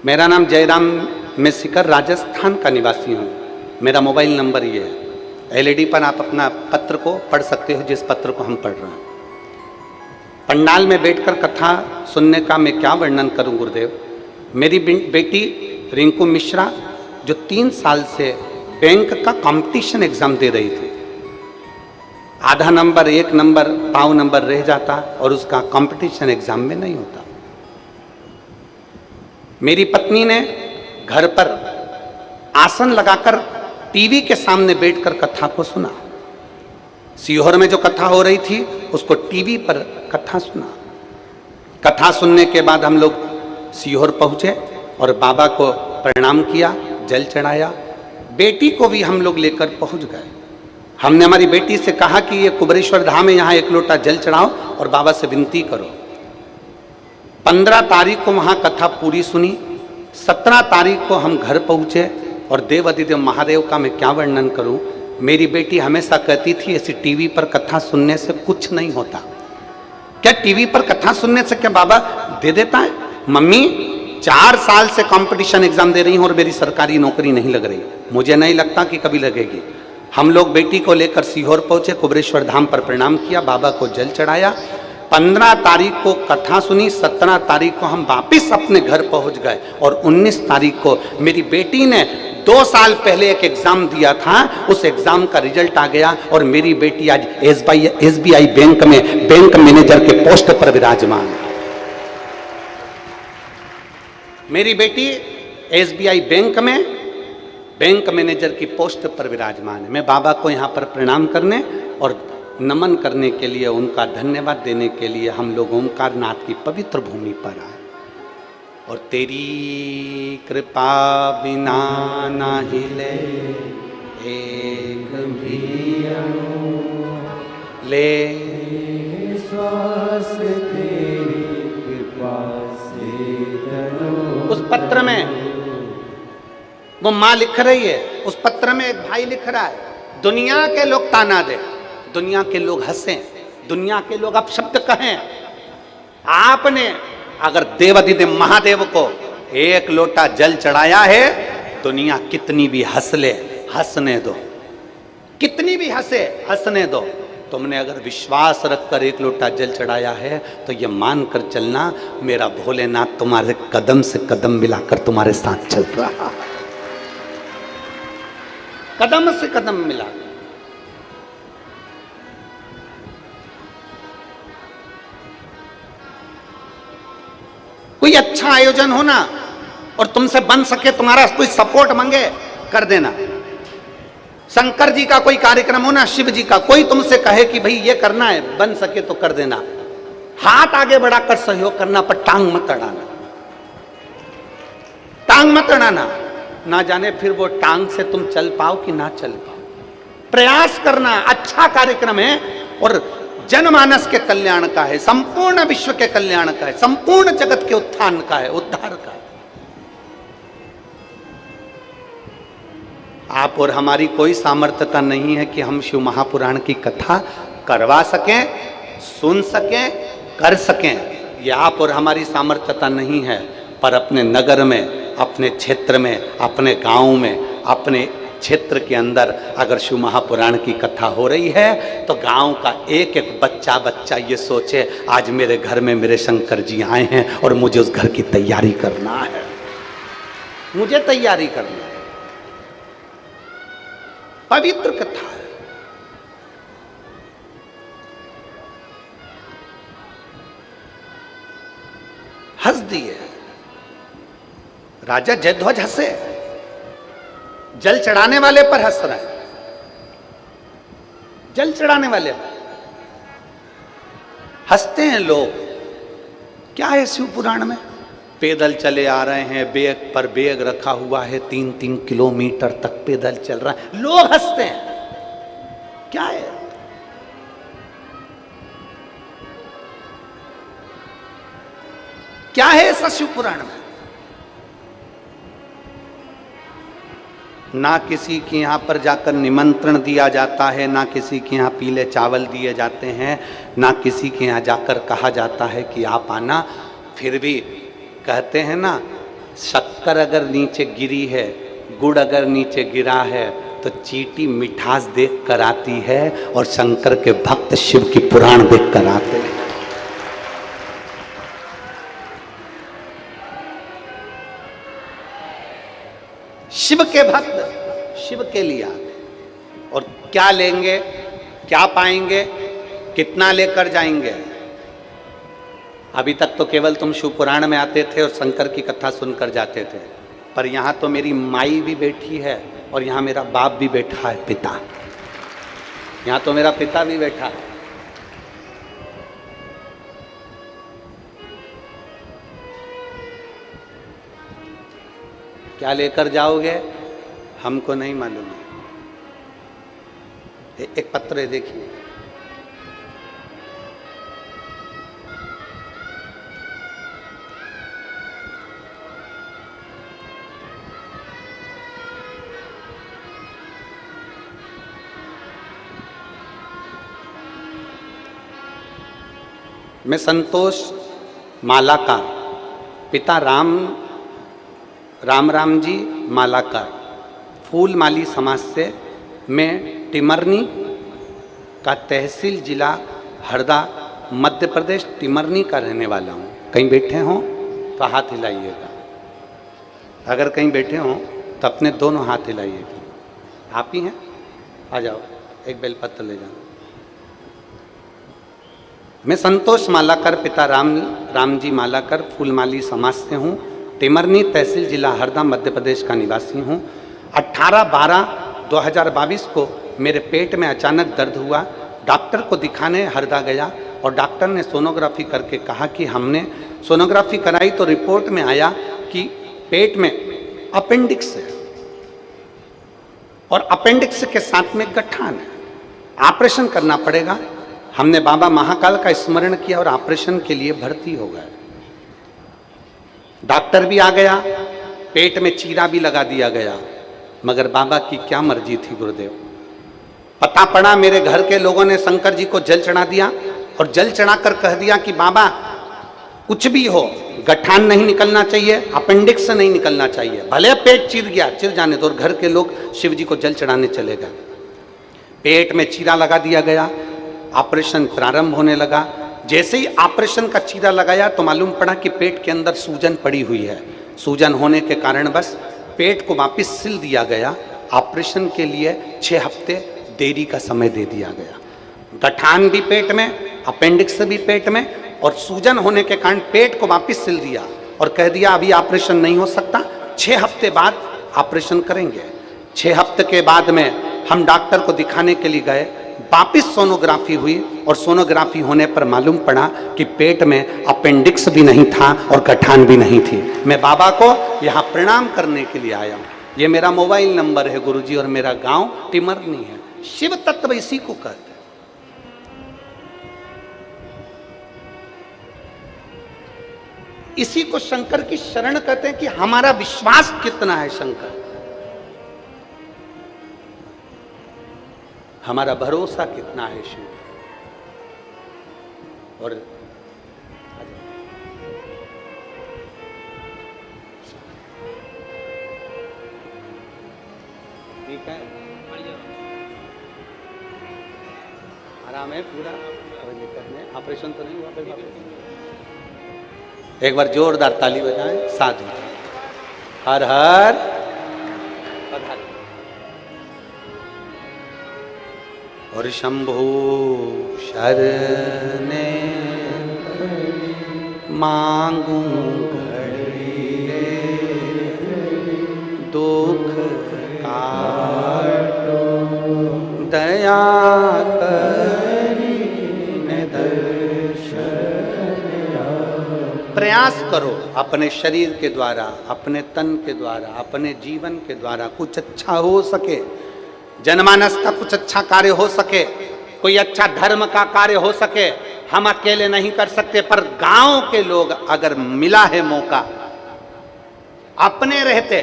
S1: मेरा नाम जयराम, मैं सीकर राजस्थान का निवासी हूँ। मेरा मोबाइल नंबर ये है। एलईडी पर आप अपना पत्र को पढ़ सकते हो, जिस पत्र को हम पढ़ रहे हैं। पंडाल में बैठकर कथा सुनने का मैं क्या वर्णन करूं गुरुदेव। मेरी बेटी रिंकू मिश्रा, जो 3 साल से बैंक का कंपटीशन एग्जाम दे रही थी, आधा नंबर, 1 नंबर, पाव नंबर रह जाता और उसका कंपटीशन एग्जाम में नहीं होता। मेरी पत्नी ने घर पर आसन लगाकर टीवी के सामने बैठकर कथा को सुना। सीहोर में जो कथा हो रही थी, उसको टीवी पर कथा सुना। कथा सुनने के बाद हम लोग सीहोर पहुंचे और बाबा को प्रणाम किया, जल चढ़ाया। बेटी को भी हम लोग लेकर पहुंच गए। हमने हमारी बेटी से कहा कि ये कुबरेश्वर धाम है, यहाँ 1 लोटा जल चढ़ाओ और बाबा से विनती करो। 15 तारीख को वहाँ कथा पूरी सुनी। 17 तारीख को हम घर पहुँचे और देवादिदेव महादेव का मैं क्या वर्णन करूँ। मेरी बेटी हमेशा कहती थी, ऐसी टीवी पर कथा सुनने से कुछ नहीं होता। क्या टीवी पर कथा सुनने से क्या बाबा दे देता है? मम्मी 4 साल से कंपटीशन एग्जाम दे रही हूँ और मेरी सरकारी नौकरी नहीं लग रही। मुझे नहीं लगता कि कभी लगेगी। हम लोग बेटी को लेकर सीहोर पहुंचे, कुबरेश्वर धाम पर प्रणाम किया, बाबा को जल चढ़ाया। 15 तारीख को कथा सुनी, 17 तारीख को हम वापिस अपने घर पहुंच गए और 19 तारीख को मेरी बेटी ने 2 साल पहले एक एग्जाम दिया था, उस एग्जाम का रिजल्ट आ गया और मेरी बेटी आज SBI बैंक में बैंक मैनेजर के पोस्ट पर विराजमान है। मेरी बेटी SBI बैंक में बैंक मैनेजर की पोस्ट पर विराजमान है। मैं बाबा को यहाँ पर प्रणाम करने और नमन करने के लिए, उनका धन्यवाद देने के लिए हम लोग ओमकार नाथ की पवित्र भूमि पर आए। और तेरी कृपा बिना ना हिले एक भी अणु, ले श्वास तेरी कृपा से जनो। उस पत्र में वो माँ लिख रही है, उस पत्र में एक भाई लिख रहा है, दुनिया के लोग ताना दे, दुनिया के लोग हंसें, दुनिया के लोग अपशब्द कहें, आपने अगर देवाधिदेव महादेव को एक लोटा जल चढ़ाया है, दुनिया कितनी भी हंस ले, हंसने दो, कितनी भी हंसे, हंसने दो। तुमने अगर विश्वास रखकर एक लोटा जल चढ़ाया है तो ये मान कर चलना, मेरा भोलेनाथ तुम्हारे कदम से कदम मिलाकर तुम्हारे साथ चल रहा है, कदम से कदम मिला। कोई अच्छा आयोजन होना और तुमसे बन सके, तुम्हारा कोई सपोर्ट मांगे, कर देना। शंकर जी का कोई कार्यक्रम होना, शिव जी का, कोई तुमसे कहे कि भाई ये करना है, बन सके तो कर देना, हाथ आगे बढ़ाकर सहयोग करना, पर टांग मत अड़ाना, टांग मत अड़ाना। ना जाने फिर वो टांग से तुम चल पाओ कि ना चल पाओ। प्रयास करना, अच्छा कार्यक्रम है और जनमानस के कल्याण का है, संपूर्ण विश्व के कल्याण का है, संपूर्ण जगत के उत्थान का है, उद्धार का है। आप और हमारी कोई सामर्थ्यता नहीं है कि हम शिव महापुराण की कथा करवा सकें, सुन सकें, कर सकें, यह आप और हमारी सामर्थ्यता नहीं है। पर अपने नगर में, अपने क्षेत्र में, अपने गांव में, अपने क्षेत्र के अंदर अगर शिव महापुराण की कथा हो रही है तो गांव का एक एक बच्चा बच्चा ये सोचे, आज मेरे घर में मेरे शंकर जी आए हैं और मुझे उस घर की तैयारी करना है, मुझे तैयारी करना है। पवित्र कथा है। हंस दिए राजा जयध्वज, हंसे, जल चढ़ाने वाले पर हंस रहा है, जल चढ़ाने वाले पर हंसते हैं लोग। क्या है शिव पुराण में? पैदल चले आ रहे हैं, बैग पर बैग रखा हुआ है, 3-3 किलोमीटर तक पैदल चल रहा है, लोग हंसते हैं। क्या है? क्या है ऐसा शिव पुराण में? ना किसी के यहाँ पर जाकर निमंत्रण दिया जाता है, ना किसी के यहाँ पीले चावल दिए जाते हैं, ना किसी के यहाँ जाकर कहा जाता है कि आप आना। फिर भी कहते हैं ना, शक्कर अगर नीचे गिरी है, गुड़ अगर नीचे गिरा है तो चींटी मिठास देख कर आती है, और शंकर के भक्त शिव की पुराण देख कर आते हैं। शिव के भक्त शिव के लिए आते, और क्या लेंगे, क्या पाएंगे, कितना लेकर जाएंगे? अभी तक तो केवल तुम शिव पुराण में आते थे और शंकर की कथा सुनकर जाते थे, पर यहाँ तो मेरी माई भी बैठी है और यहाँ मेरा बाप भी बैठा है, पिता, यहाँ तो मेरा पिता भी बैठा है। क्या लेकर जाओगे हमको नहीं मालूम है। एक पत्र है, देखिए, मैं संतोष मालाकार, पिता राम जी मालाकार, फूल माली समाज से, मैं टिमरनी का तहसील जिला हरदा मध्य प्रदेश टिमरनी का रहने वाला हूँ। कहीं बैठे हों तो हाथ हिलाइएगा, अगर कहीं बैठे हों तो अपने दोनों हाथ हिलाइएगा। आप ही हैं? आ जाओ, एक बेलपत्र ले जाओ। मैं संतोष मालाकर, पिता राम जी मालाकर, फूलमाली समाज से हूँ, टिमरनी तहसील जिला हरदा मध्य प्रदेश का निवासी हूँ। 18/12/2022 को मेरे पेट में अचानक दर्द हुआ, डॉक्टर को दिखाने हरदा गया, और डॉक्टर ने सोनोग्राफी करके कहा कि हमने सोनोग्राफी कराई तो रिपोर्ट में आया कि पेट में अपेंडिक्स है और अपेंडिक्स के साथ में गठान है, ऑपरेशन करना पड़ेगा। हमने बाबा महाकाल का स्मरण किया और ऑपरेशन के लिए भर्ती हो गए। डॉक्टर भी आ गया, पेट में चीरा भी लगा दिया गया, मगर बाबा की क्या मर्जी थी गुरुदेव। पता पड़ा मेरे घर के लोगों ने शंकर जी को जल चढ़ा दिया और जल चढ़ाकर कह दिया कि बाबा कुछ भी हो, गठान नहीं निकलना चाहिए, अपेंडिक्स नहीं निकलना चाहिए, भले पेट चिर गया चिर जाने दो। और घर के लोग शिव जी को जल चढ़ाने चले गए। पेट में चीरा लगा दिया गया, ऑपरेशन प्रारंभ होने लगा। जैसे ही ऑपरेशन का चीरा लगाया तो मालूम पड़ा कि पेट के अंदर सूजन पड़ी हुई है। सूजन होने के कारण बस पेट को वापस सिल दिया गया। ऑपरेशन के लिए 6 हफ्ते देरी का समय दे दिया गया। गठान भी पेट में, अपेंडिक्स भी पेट में, और सूजन होने के कारण पेट को वापस सिल दिया और कह दिया अभी ऑपरेशन नहीं हो सकता, 6 हफ्ते बाद ऑपरेशन करेंगे। 6 हफ्ते के बाद में हम डॉक्टर को दिखाने के लिए गए, वापिस सोनोग्राफी हुई और सोनोग्राफी होने पर मालूम पड़ा कि पेट में अपेंडिक्स भी नहीं था और गठान भी नहीं थी। मैं बाबा को यहाँ प्रणाम करने के लिए आया हूँ। ये मेरा मोबाइल नंबर है गुरुजी, और मेरा गांव टिमरनी है। शिव तत्व इसी को कहते हैं। इसी को शंकर की शरण कहते हैं कि हमारा विश्वास कितना है शंकर, हमारा भरोसा कितना है शिव। और ठीक है, आराम है पूरा, ऑपरेशन तो नहीं हुआ। एक बार जोरदार ताली बजाएं, साधु हर हर। और शंभु शरणे मांगू घड़िए, दुख काटो दया करीने दर्शन। प्रयास करो अपने शरीर के द्वारा, अपने तन के द्वारा, अपने जीवन के द्वारा कुछ अच्छा हो सके, जनमानस का कुछ अच्छा कार्य हो सके, कोई अच्छा धर्म का कार्य हो सके। हम अकेले नहीं कर सकते, पर गांव के लोग अगर मिला है मौका, अपने रहते,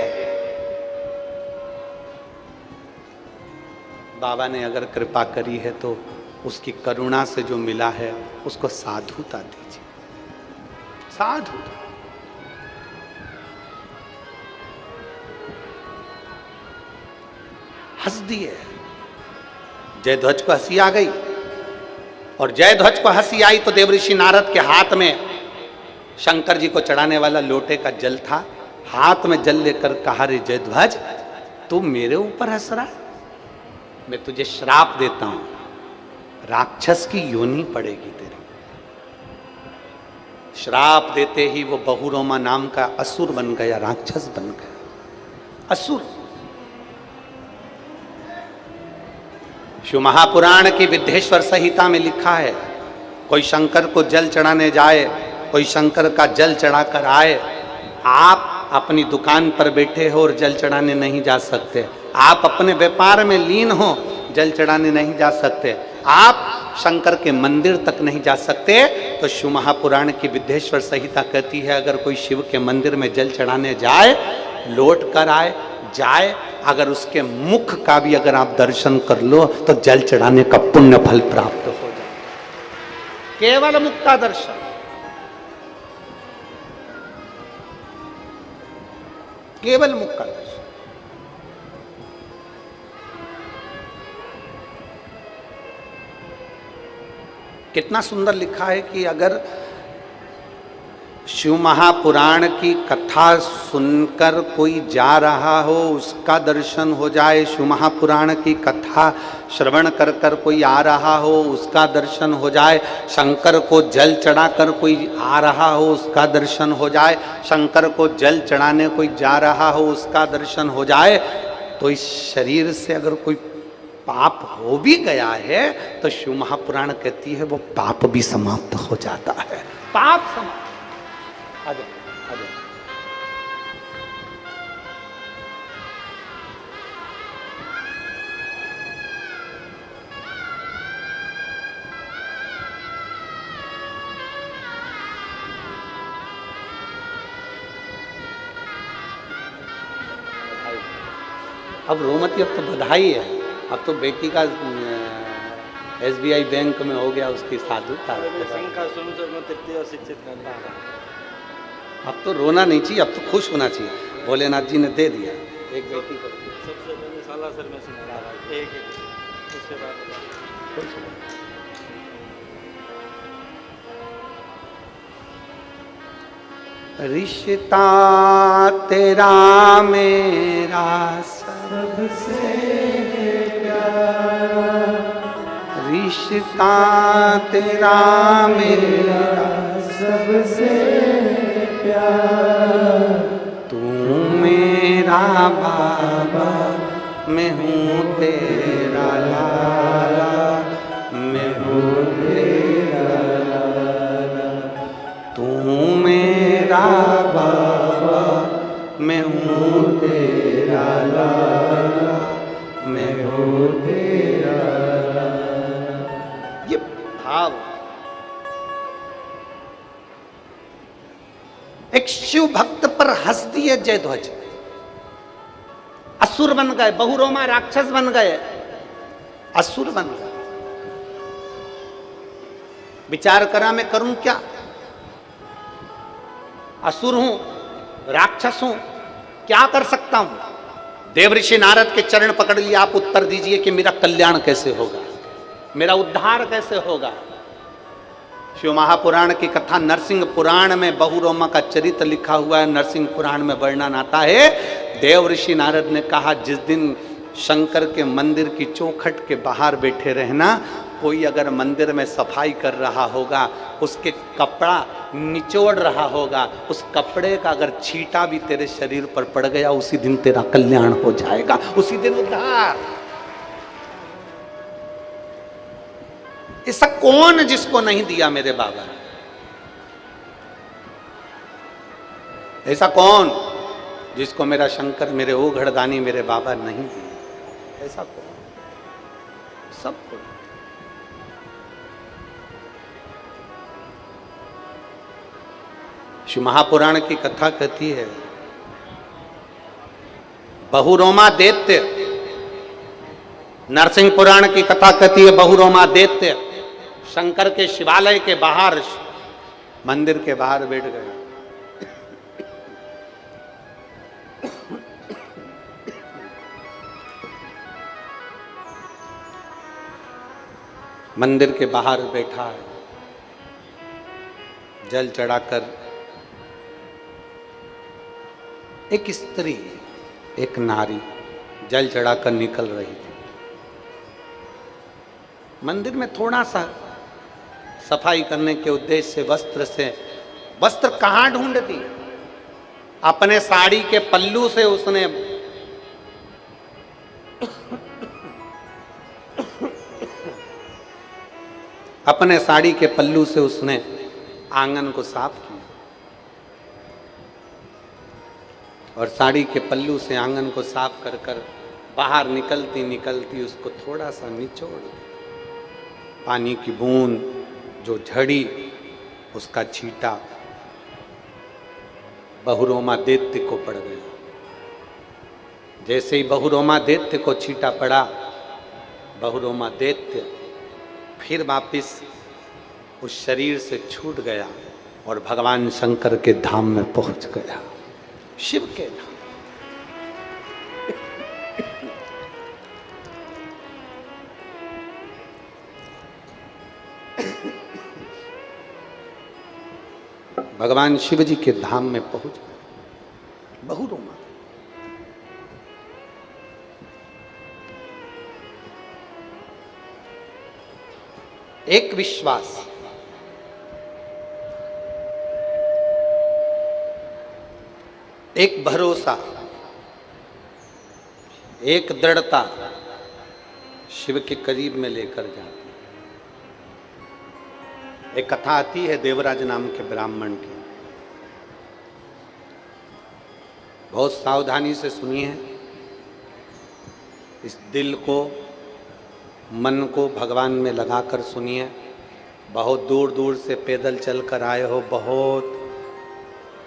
S1: बाबा ने अगर कृपा करी है तो उसकी करुणा से जो मिला है उसको साधुता दीजिए, साधुता। हंस दिए। जयध्वज को हंसी आ गई, और जयध्वज को हंसी आई तो देवऋषि नारद के हाथ में शंकर जी को चढ़ाने वाला लोटे का जल था। हाथ में जल लेकर कहा, रे जयध्वज तू मेरे ऊपर हंस रहा है, मैं तुझे श्राप देता हूं, राक्षस की योनि पड़ेगी तेरी। श्राप देते ही वो बहुरोमा नाम का असुर बन गया, राक्षस बन गया, असुर। शिव महापुराण की विद्येश्वर संहिता में लिखा है, कोई शंकर को जल चढ़ाने जाए, कोई शंकर का जल चढ़ाकर आए, आप अपनी दुकान पर बैठे हो और जल चढ़ाने नहीं जा सकते, आप अपने व्यापार में लीन हो, जल चढ़ाने नहीं जा सकते, आप शंकर के मंदिर तक नहीं जा सकते। तो शिव महापुराण की विद्येश्वर संहिता कहती है, अगर कोई शिव के मंदिर में जल चढ़ाने जाए, लौट कर आए जाए, अगर उसके मुख का भी अगर आप दर्शन कर लो तो जल चढ़ाने का पुण्य फल प्राप्त हो जाए। केवल मुख का दर्शन, केवल मुख का दर्शन। कितना सुंदर लिखा है कि अगर शिव महापुराण की कथा सुनकर कोई जा रहा हो, उसका दर्शन हो जाए, शिव महापुराण की कथा श्रवण कर कर कोई आ रहा हो, उसका दर्शन हो जाए, शंकर को जल चढ़ाकर कोई आ रहा हो, उसका दर्शन हो जाए, शंकर को जल चढ़ाने कोई जा रहा हो, उसका दर्शन हो जाए, तो इस शरीर से अगर कोई पाप हो भी गया है तो शिव महापुराण कहती है वो पाप भी समाप्त हो जाता है। पाप समाप्त। आ जाओ, आ जाओ। अब रोमती, अब तो बधाई है, अब तो बेटी का SBI बैंक में हो गया उसकी साधु का। अब तो रोना नहीं चाहिए, अब तो खुश होना चाहिए। भोलेनाथ जी ने दे दिया एक बेटी को।
S3: सबसे पहले साला सर में सुना एक उसके बाद
S1: रिश्ता तेरा मेरा सबसे प्यारा, रिश्ता तेरा मेरा सबसे प्यारा, तू मेरा बाबा मैं हूँ तेरा लाला, मैं हूँ तेरा लाला, तू मेरा बाबा मैं हूँ तेरा लाला, मैं हूँ तेरा लाला। ये भाव एक शिव भक्त पर हंस दिए जयध्वज, असुर बन गए, बहुरोमा राक्षस बन गए, असुर बन गए। विचार करा मैं करूं क्या? असुर हूं, राक्षस हूं, क्या कर सकता हूं? देवऋषि नारद के चरण पकड़ लिए, आप उत्तर दीजिए कि मेरा कल्याण कैसे होगा, मेरा उद्धार कैसे होगा। शिव महापुराण की कथा नरसिंह पुराण में बहुरोमा का चरित्र लिखा हुआ है। नरसिंह पुराण में वर्णन आता है, देवऋषि नारद ने कहा जिस दिन शंकर के मंदिर की चौखट के बाहर बैठे रहना, कोई अगर मंदिर में सफाई कर रहा होगा, उसके कपड़ा निचोड़ रहा होगा, उस कपड़े का अगर छींटा भी तेरे शरीर पर पड़ गया, उसी दिन तेरा कल्याण हो जाएगा, उसी दिन उद्धार। ऐसा कौन जिसको नहीं दिया मेरे बाबा? ऐसा कौन जिसको मेरा शंकर, मेरे ओघड़दानी, मेरे बाबा नहीं दिए? ऐसा कौन? सबको। शिव महापुराण की कथा कहती है, बहुरोमा दैत्य, नरसिंह पुराण की कथा कहती है बहुरोमा दैत्य शंकर के शिवालय के बाहर, मंदिर के बाहर बैठ गए। मंदिर के बाहर बैठा है, जल चढ़ाकर एक स्त्री, एक नारी जल चढ़ाकर निकल रही थी। मंदिर में थोड़ा सा सफाई करने के उद्देश्य से वस्त्र कहाँ ढूंढती? अपने साड़ी के पल्लू से उसने अपने साड़ी के पल्लू से उसने आंगन को साफ किया, और साड़ी के पल्लू से आंगन को साफ कर कर बाहर निकलती निकलती उसको थोड़ा सा निचोड़ दिया। पानी की बूंद जो झड़ी, उसका छींटा बहुरोमा दैत्य को पड़ गया। जैसे ही बहुरोमा दैत्य को छींटा पड़ा, बहुरोमा दैत्य फिर वापिस उस शरीर से छूट गया और भगवान शंकर के धाम में पहुंच गया, शिव के धाम। भगवान शिव जी के धाम में पहुंच गए बहुरोमा। एक विश्वास, एक भरोसा, एक दृढ़ता, शिव के करीब में लेकर जाते हैं। एक कथा आती है देवराज नाम के ब्राह्मण की, बहुत सावधानी से सुनिए। इस दिल को, मन को भगवान में लगाकर सुनिए। बहुत दूर दूर से पैदल चलकर आए हो, बहुत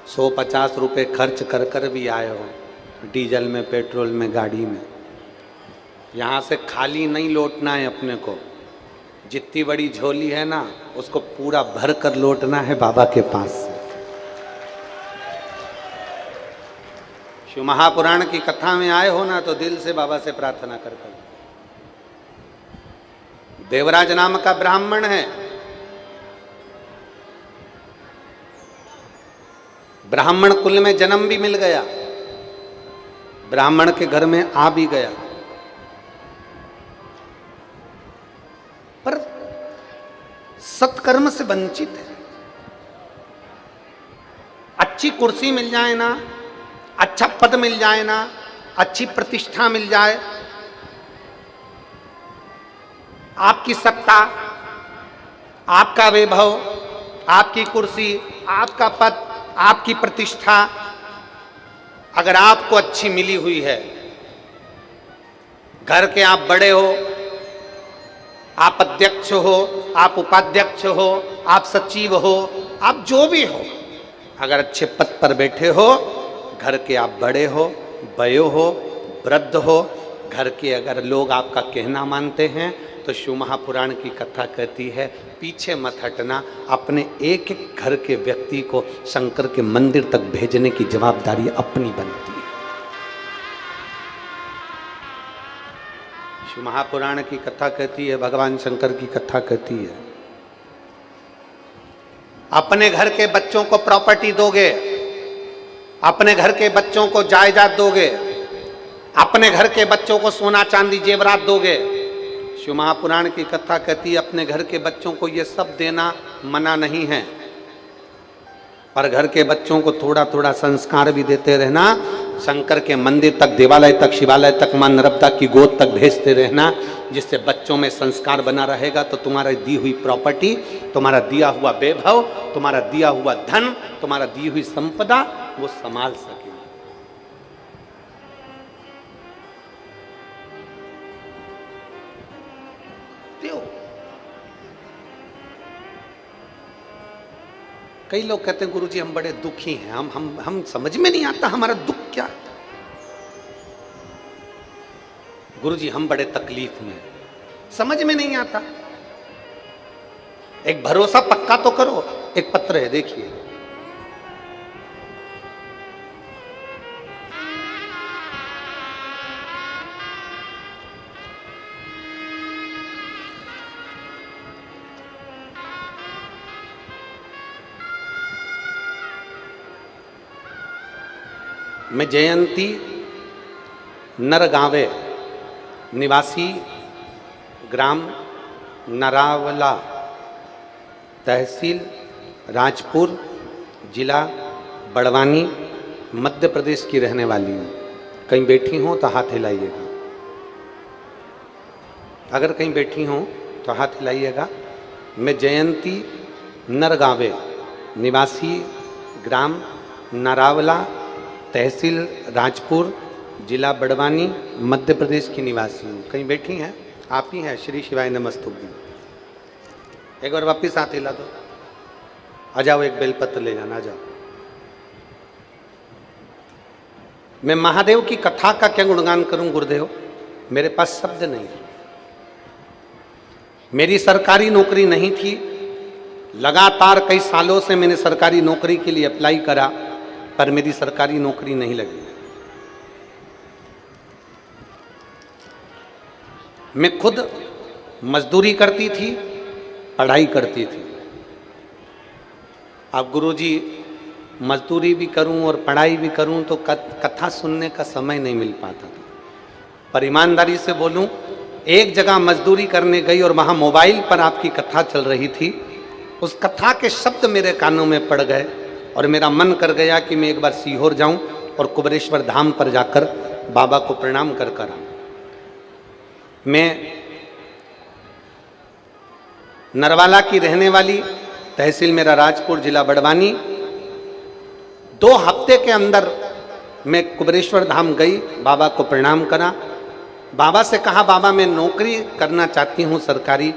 S1: 150 रुपये खर्च कर कर भी आए हो, डीजल में, पेट्रोल में, गाड़ी में। यहाँ से खाली नहीं लौटना है अपने को। जितनी बड़ी झोली है ना, उसको पूरा भर कर लौटना है बाबा के पास से। शिव महापुराण की कथा में आए हो ना, तो दिल से बाबा से प्रार्थना कर कर। देवराज नाम का ब्राह्मण है, ब्राह्मण कुल में जन्म भी मिल गया, ब्राह्मण के घर में आ भी गया, पर सत्कर्म से वंचित है। अच्छी कुर्सी मिल जाए ना, अच्छा पद मिल जाए ना, अच्छी प्रतिष्ठा मिल जाए, आपकी सत्ता, आपका वैभव, आपकी कुर्सी, आपका पद, आपकी प्रतिष्ठा अगर आपको अच्छी मिली हुई है, घर के आप बड़े हो, आप अध्यक्ष हो, आप उपाध्यक्ष हो, आप सचिव हो, आप जो भी हो, अगर अच्छे पद पर बैठे हो, घर के आप बड़े हो, बयो हो, वृद्ध हो, घर के अगर लोग आपका कहना मानते हैं, तो शिव महापुराण की कथा कहती है पीछे मत हटना। अपने एक एक घर के व्यक्ति को शंकर के मंदिर तक भेजने की जवाबदारी अपनी बनती है। शिव महापुराण की कथा कहती है, भगवान शंकर की कथा कहती है, अपने घर के बच्चों को प्रॉपर्टी दोगे, अपने घर के बच्चों को जायदाद दोगे, अपने घर के बच्चों को सोना चांदी जेवरात दोगे। शिव महापुराण की कथा कहती है अपने घर के बच्चों को ये सब देना मना नहीं है, पर घर के बच्चों को थोड़ा थोड़ा संस्कार भी देते रहना। शंकर के मंदिर तक, देवालय तक, शिवालय तक, मां नर्मदा की गोद तक भेजते रहना, जिससे बच्चों में संस्कार बना रहेगा। तो तुम्हारा दी हुई प्रॉपर्टी, तुम्हारा दिया हुआ वैभव, तुम्हारा दिया हुआ धन, तुम्हारा दी हुई संपदा वो संभाल सके। कई लोग कहते हैं गुरुजी हम बड़े दुखी हैं, हम समझ में नहीं आता हमारा दुख क्या है। गुरुजी हम बड़े तकलीफ में, समझ में नहीं आता। एक भरोसा पक्का तो करो। एक पत्र है, देखिए, मैं जयंती नरगावे निवासी, ग्राम नरावला, तहसील राजपुर, जिला बड़वानी, मध्य प्रदेश की रहने वाली हूँ। कहीं बैठी हो तो हाथ हिलाइएगा, अगर कहीं बैठी हो तो हाथ हिलाइएगा। मैं जयंती नरगावे निवासी, ग्राम नरावला, तहसील राजपुर, जिला बड़वानी, मध्य प्रदेश की निवासी हूँ। कहीं बैठी हैं? आप ही हैं? श्री शिवाय नमस्तुभ्यं। एक बार वापिस हाथ हिला दो। आ जाओ, एक बेलपत्र ले जाना, आ जाओ। मैं महादेव की कथा का क्या गुणगान करूं गुरुदेव, मेरे पास शब्द नहीं। मेरी सरकारी नौकरी नहीं थी, लगातार कई सालों से मैंने सरकारी नौकरी के लिए अप्लाई करा, पर मेरी सरकारी नौकरी नहीं लगी। मैं खुद मजदूरी करती थी, पढ़ाई करती थी। अब गुरुजी मजदूरी भी करूं और पढ़ाई भी करूं तो कथा सुनने का समय नहीं मिल पाता था। पर ईमानदारी से बोलूं, एक जगह मजदूरी करने गई और वहां मोबाइल पर आपकी कथा चल रही थी। उस कथा के शब्द मेरे कानों में पड़ गए और मेरा मन कर गया कि मैं एक बार सीहोर जाऊं और कुबेरेश्वर धाम पर जाकर बाबा को प्रणाम कर कर आऊं। मैं नरवाला की रहने वाली, तहसील मेरा राजपुर, जिला बड़वानी। 2 हफ्ते के अंदर मैं कुबेरेश्वर धाम गई, बाबा को प्रणाम करा, बाबा से कहा बाबा मैं नौकरी करना चाहती हूँ सरकारी,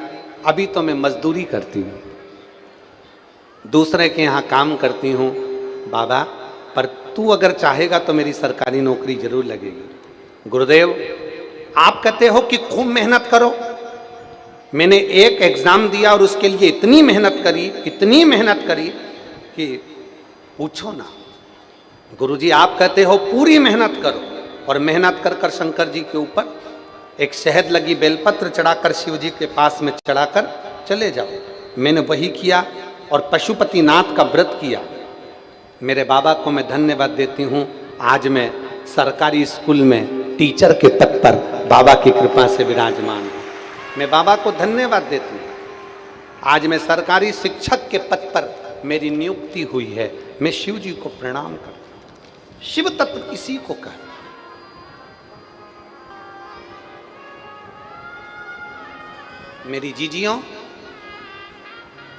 S1: अभी तो मैं मजदूरी करती हूँ, दूसरे के यहाँ काम करती हूँ बाबा, पर तू अगर चाहेगा तो मेरी सरकारी नौकरी जरूर लगेगी। गुरुदेव आप कहते हो कि खूब मेहनत करो, मैंने एक एग्जाम दिया और उसके लिए इतनी मेहनत करी कि पूछो ना। गुरुजी आप कहते हो पूरी मेहनत करो, और मेहनत कर कर शंकर जी के ऊपर एक शहद लगी बेलपत्र चढ़ाकर शिव जी के पास में चढ़ाकर चले जाओ। मैंने वही किया और पशुपतिनाथ का व्रत किया। मेरे बाबा को मैं धन्यवाद देती हूँ, आज मैं सरकारी स्कूल में टीचर के पद पर बाबा की कृपा से विराजमान हूँ। मैं बाबा को धन्यवाद देती हूँ, आज मैं सरकारी शिक्षक के पद पर मेरी नियुक्ति हुई है। मैं शिव जी को प्रणाम करता हूँ। शिव तत्व इसी को कहते, मेरी जीजियों,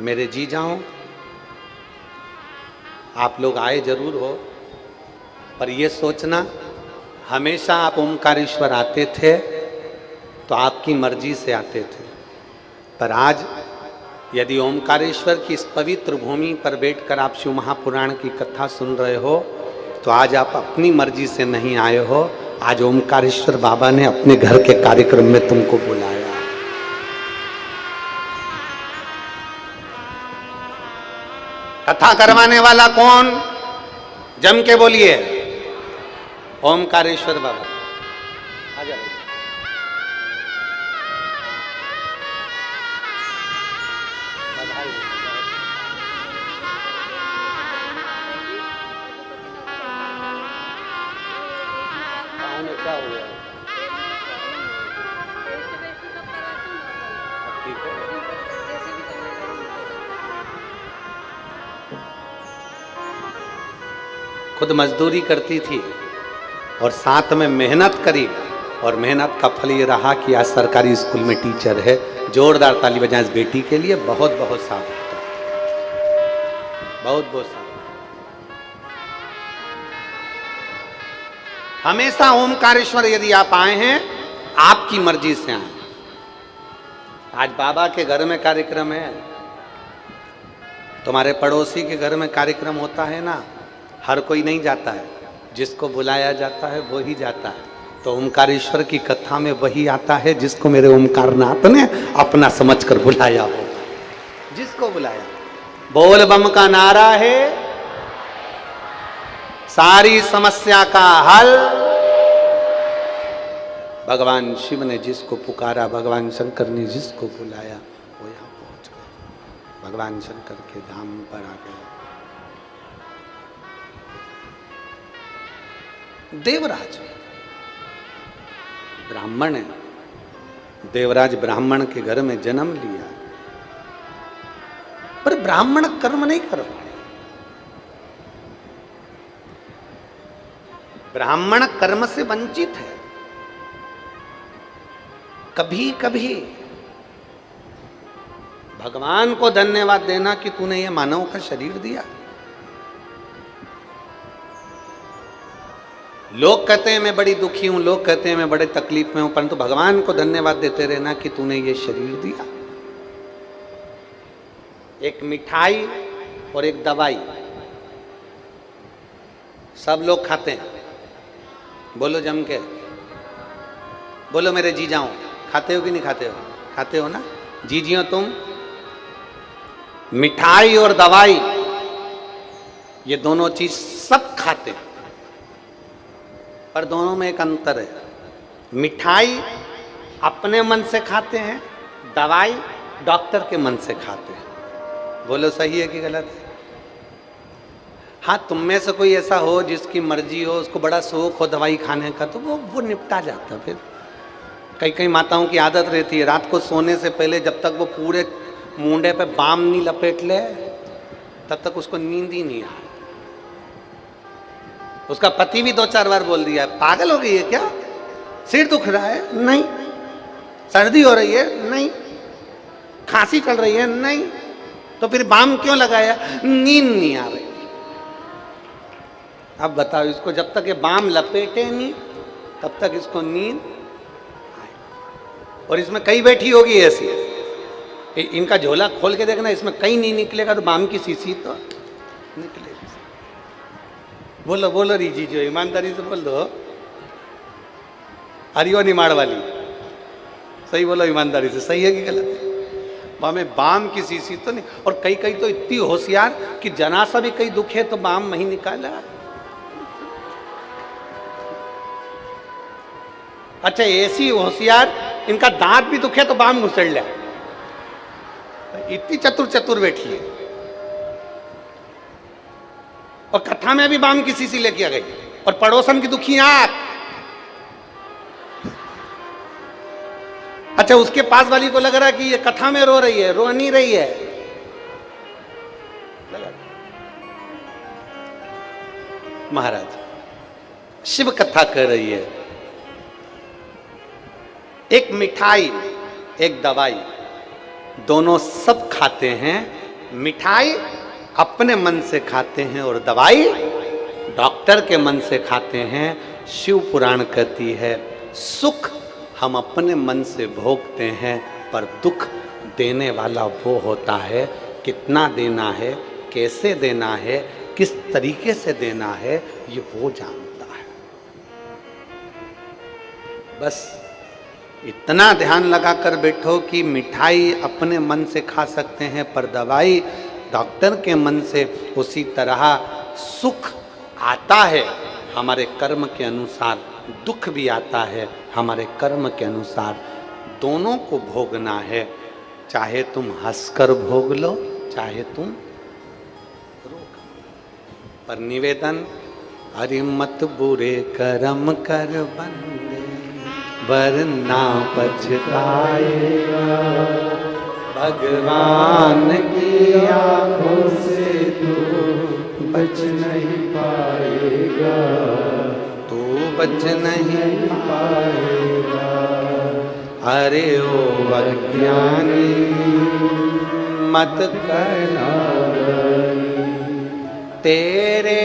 S1: मेरे जीजाओं, आप लोग आए जरूर हो, पर यह सोचना हमेशा आप ओमकारेश्वर आते थे तो आपकी मर्जी से आते थे, पर आज यदि ओमकारेश्वर की इस पवित्र भूमि पर बैठकर आप शिव महापुराण की कथा सुन रहे हो तो आज आप अपनी मर्जी से नहीं आए हो, आज ओमकारेश्वर बाबा ने अपने घर के कार्यक्रम में तुमको बुलाया। कथा करवाने वाला कौन? जम के बोलिए, ओमकारेश्वर बाबा। आ जाओ। क्या हो गया? ठीक है। खुद मजदूरी करती थी और साथ में मेहनत करी, और मेहनत का फल ये रहा कि आज सरकारी स्कूल में टीचर है। जोरदार ताली बजाएं इस बेटी के लिए। बहुत बहुत साधुवाद, बहुत बहुत साधुवाद। हमेशा ओमकारेश्वर यदि आप आए हैं, आपकी मर्जी से आए। आज बाबा के घर में कार्यक्रम है, तुम्हारे पड़ोसी के घर में कार्यक्रम होता है ना, हर कोई नहीं जाता है, जिसको बुलाया जाता है वो ही जाता है। तो ओमकारेश्वर की कथा में वही आता है जिसको मेरे ओमकारनाथ ने अपना समझकर बुलाया हो, जिसको बुलाया। बोल बम का नारा है, सारी समस्या का हल। भगवान शिव ने जिसको पुकारा, भगवान शंकर ने जिसको बुलाया, वो यहां पहुंच गए, भगवान शंकर के धाम पर आ गए। देवराज ब्राह्मण है, देवराज ब्राह्मण के घर में जन्म लिया, पर ब्राह्मण कर्म नहीं कर पाए। ब्राह्मण कर्म से वंचित है। कभी कभी भगवान को धन्यवाद देना कि तूने ये मानव का शरीर दिया। लोग कहते हैं मैं बड़ी दुखी हूं, लोग कहते हैं मैं बड़े तकलीफ में हूं, परंतु भगवान को धन्यवाद देते रहना कि तूने ये शरीर दिया। एक मिठाई और एक दवाई सब लोग खाते हैं। बोलो जम के, बोलो मेरे जीजाओं, खाते हो कि नहीं खाते हो? खाते हो ना जीजियों तुम? मिठाई और दवाई ये दोनों चीज सब खाते हैं, पर दोनों में एक अंतर है। मिठाई अपने मन से खाते हैं, दवाई डॉक्टर के मन से खाते हैं। बोलो सही है कि गलत है? हाँ, तुम में से कोई ऐसा हो जिसकी मर्जी हो, उसको बड़ा शौक हो दवाई खाने का, तो वो निपटा जाता। फिर कई कई माताओं की आदत रहती है रात को सोने से पहले जब तक वो पूरे मुंडे पे बाम नहीं लपेट ले तब तक उसको नींद ही नहीं आए। उसका पति भी 2-4 बार बोल दिया है, पागल हो गई है क्या? सिर दुख रहा है? नहीं। सर्दी हो रही है? नहीं। खांसी चल रही है, नहीं। तो फिर बाम क्यों लगाया? नींद नहीं आ रही। अब बताओ, इसको जब तक ये बाम लपेटे नहीं तब तक इसको नींद आए। और इसमें कई बैठी होगी ऐसी, इनका झोला खोल के देखना, इसमें कहीं नहीं निकलेगा तो बाम की शीशी तो निकलेगी। बोलो बोलो रीजी, जो ईमानदारी से बोल दो, हरियो निमाड़ वाली, सही बोलो ईमानदारी से, सही है कि गलत है? हमें बाम की शीशी तो नहीं। और कई कई तो इतनी होशियार कि जनासा भी कई दुखे तो बाम वहीं निकाला। अच्छा, ऐसी होशियार, इनका दांत भी दुखे तो बाम घुसड़ ले। इतनी चतुर चतुर बैठी है। और कथा में भी बाम की शीशी लेके आ गई। और पड़ोसन की दुखी आंख। अच्छा, उसके पास वाली को लग रहा है कि ये कथा में रो रही है, रो नहीं रही है। महाराज शिव कथा कर रही है। एक मिठाई, एक दवाई, दोनों सब खाते हैं। मिठाई अपने मन से खाते हैं और दवाई डॉक्टर के मन से खाते हैं। शिव पुराण कहती है, सुख हम अपने मन से भोगते हैं, पर दुख देने वाला वो होता है। कितना देना है, कैसे देना है, किस तरीके से देना है, ये वो जानता है। बस इतना ध्यान लगाकर बैठो कि मिठाई अपने मन से खा सकते हैं, पर दवाई डॉक्टर के मन से। उसी तरह सुख आता है हमारे कर्म के अनुसार, दुख भी आता है हमारे कर्म के अनुसार। दोनों को भोगना है। चाहे तुम हंसकर भोग लो, चाहे तुम रोकर। पर निवेदन, हरि मत बुरे कर्म कर बंदे, वरना पछताएगा। भगवान की आंखों से तू बच नहीं पाएगा, तू बच नहीं पाएगा। अरे ओ अज्ञानी मत करना, तेरे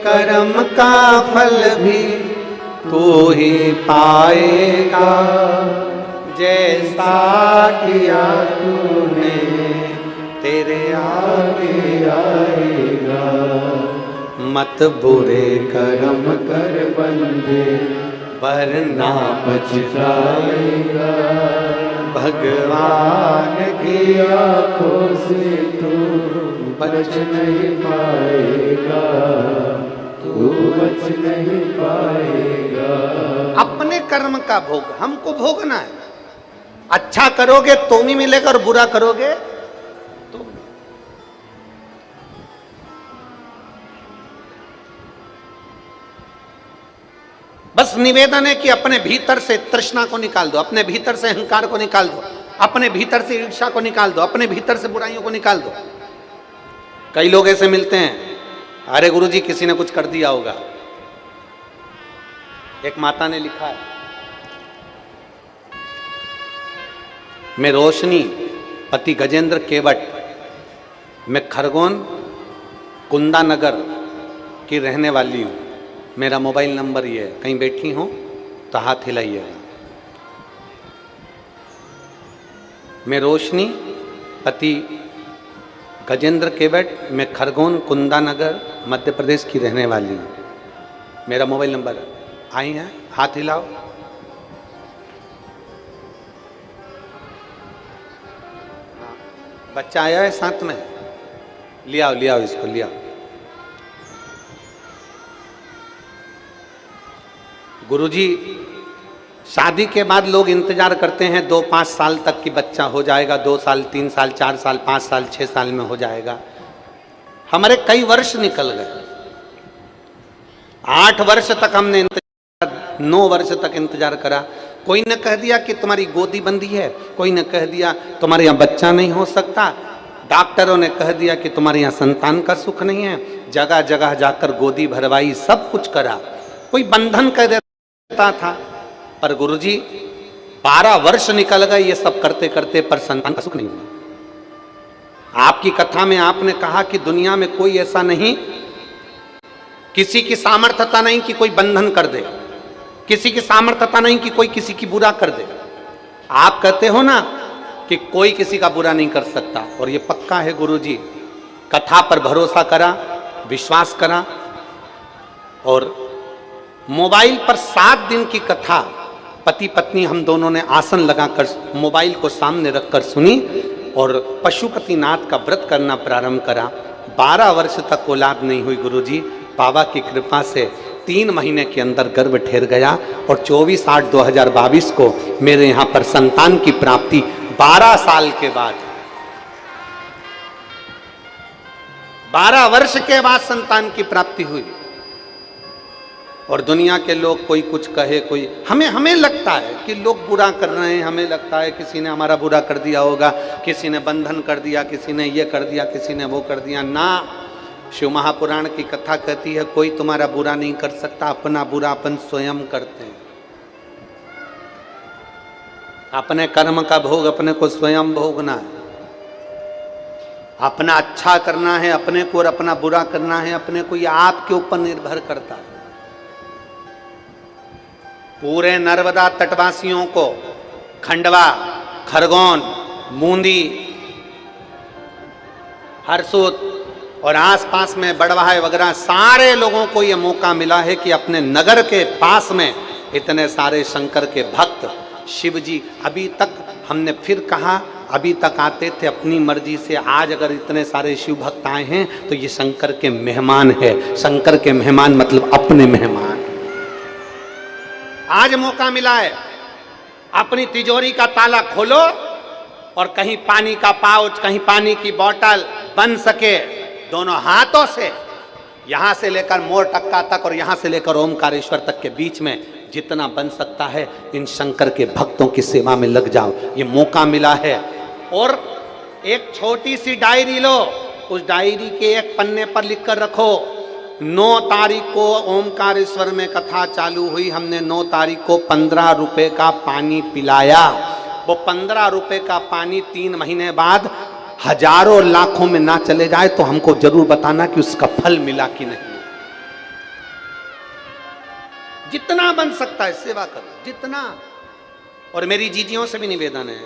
S1: कर्म का फल भी तू ही पाएगा। जैसा किया तूने तेरे आगे आएगा। मत बुरे कर्म कर बंदे, वरना पछताएगा। भगवान की आंखों से तू बच नहीं पाएगा, तू बच नहीं पाएगा। अपने कर्म का भोग हमको भोगना है। अच्छा करोगे तो भी मिलेगा और बुरा करोगे तो। बस निवेदन है कि अपने भीतर से तृष्णा को निकाल दो, अपने भीतर से अहंकार को निकाल दो, अपने भीतर से ईर्ष्या को निकाल दो, अपने भीतर से बुराइयों को निकाल दो। कई लोग ऐसे मिलते हैं, अरे गुरुजी किसी ने कुछ कर दिया होगा। एक माता ने लिखा है, मैं रोशनी पति गजेंद्र केवट, मैं खरगोन कुंदा नगर की रहने वाली हूँ। मेरा मोबाइल नंबर ये है, कहीं बैठी हो तो हाथ हिलाइएगा। मैं रोशनी पति गजेंद्र केवट, मैं खरगोन कुंदा नगर मध्य प्रदेश की रहने वाली हूँ। मेरा मोबाइल नंबर आई है, हाथ हिलाओ। बच्चा आया है साथ में, ले आओ इसको, ले आओ। गुरुजी, शादी के बाद लोग इंतजार करते हैं 2-5 साल तक कि बच्चा हो जाएगा, 2 साल 3 साल 4 साल 5 साल 6 साल में हो जाएगा। हमारे कई वर्ष निकल गए। 8 वर्ष तक हमने इंतजार, 9 वर्ष तक इंतजार करा। कोई ने कह दिया कि तुम्हारी गोदी बंदी है, कोई ने कह दिया तुम्हारे यहाँ बच्चा नहीं हो सकता, डॉक्टरों ने कह दिया कि तुम्हारे यहाँ संतान का सुख नहीं है। जगह जगह जाकर गोदी भरवाई, सब कुछ करा, कोई बंधन कह देता था। पर गुरुजी 12 वर्ष निकल गए ये सब करते करते, पर संतान का सुख नहीं हुआ। आपकी कथा में आपने कहा कि दुनिया में कोई ऐसा नहीं, किसी की सामर्थ्यता नहीं कि कोई बंधन कर दे, किसी की सामर्थ्यता नहीं कि कोई किसी की बुरा कर दे। आप कहते हो ना कि कोई किसी का बुरा नहीं कर सकता, और ये पक्का है गुरुजी। कथा पर भरोसा करा, विश्वास करा, और मोबाइल पर 7 दिन की कथा पति पत्नी हम दोनों ने आसन लगाकर मोबाइल को सामने रखकर सुनी और पशुपतिनाथ का व्रत करना प्रारंभ करा। 12 वर्ष तक औलाद नहीं हुई गुरुजी। बाबा की कृपा से 3 महीने के अंदर गर्भ ठहर गया और 24/8/2022 को मेरे यहाँ पर संतान की प्राप्ति 12 साल के बाद, 12 वर्ष के बाद संतान की प्राप्ति हुई। और दुनिया के लोग कोई कुछ कहे, कोई हमें लगता है कि लोग बुरा कर रहे हैं, हमें लगता है किसी ने हमारा बुरा कर दिया होगा, किसी ने बंधन कर दिया, किसी ने ये कर दिया, किसी ने वो कर दिया। ना, शिव महापुराण की कथा कहती है कोई तुम्हारा बुरा नहीं कर सकता, अपना बुरा अपन स्वयं करते हैं। अपने कर्म का भोग अपने को स्वयं भोगना है, अपना अच्छा करना है अपने को और अपना बुरा करना है अपने को, ये आपके ऊपर निर्भर करता है। पूरे नर्मदा तटवासियों को, खंडवा, खरगोन, बूंदी, हरसूद और आसपास में बड़वाह वगैरह सारे लोगों को यह मौका मिला है कि अपने नगर के पास में इतने सारे शंकर के भक्त, शिव जी, अभी तक हमने फिर कहा, अभी तक आते थे अपनी मर्जी से, आज अगर इतने सारे शिव भक्त आए हैं तो ये शंकर के मेहमान है। शंकर के मेहमान मतलब अपने मेहमान। आज मौका मिला है, अपनी तिजोरी का ताला खोलो और कहीं पानी का पाउच, कहीं पानी की बोतल बन सके दोनों हाथों से, यहां से लेकर मोर टक्का तक और यहां से लेकर ओमकारेश्वर तक के बीच में जितना बन सकता है इन शंकर के भक्तों की सेवा में लग जाओ। ये मौका मिला है। और एक छोटी सी डायरी लो, उस डायरी के एक पन्ने पर लिखकर रखो, 9 तारीख को ओमकारेश्वर में कथा चालू हुई, हमने 9 तारीख को 15 रुपए का पानी पिलाया। वो 15 रुपए का पानी 3 महीने बाद हजारों लाखों में ना चले जाए तो हमको जरूर बताना कि उसका फल मिला कि नहीं। जितना बन सकता है सेवा करो, जितना। और मेरी जीजियों से भी निवेदन है,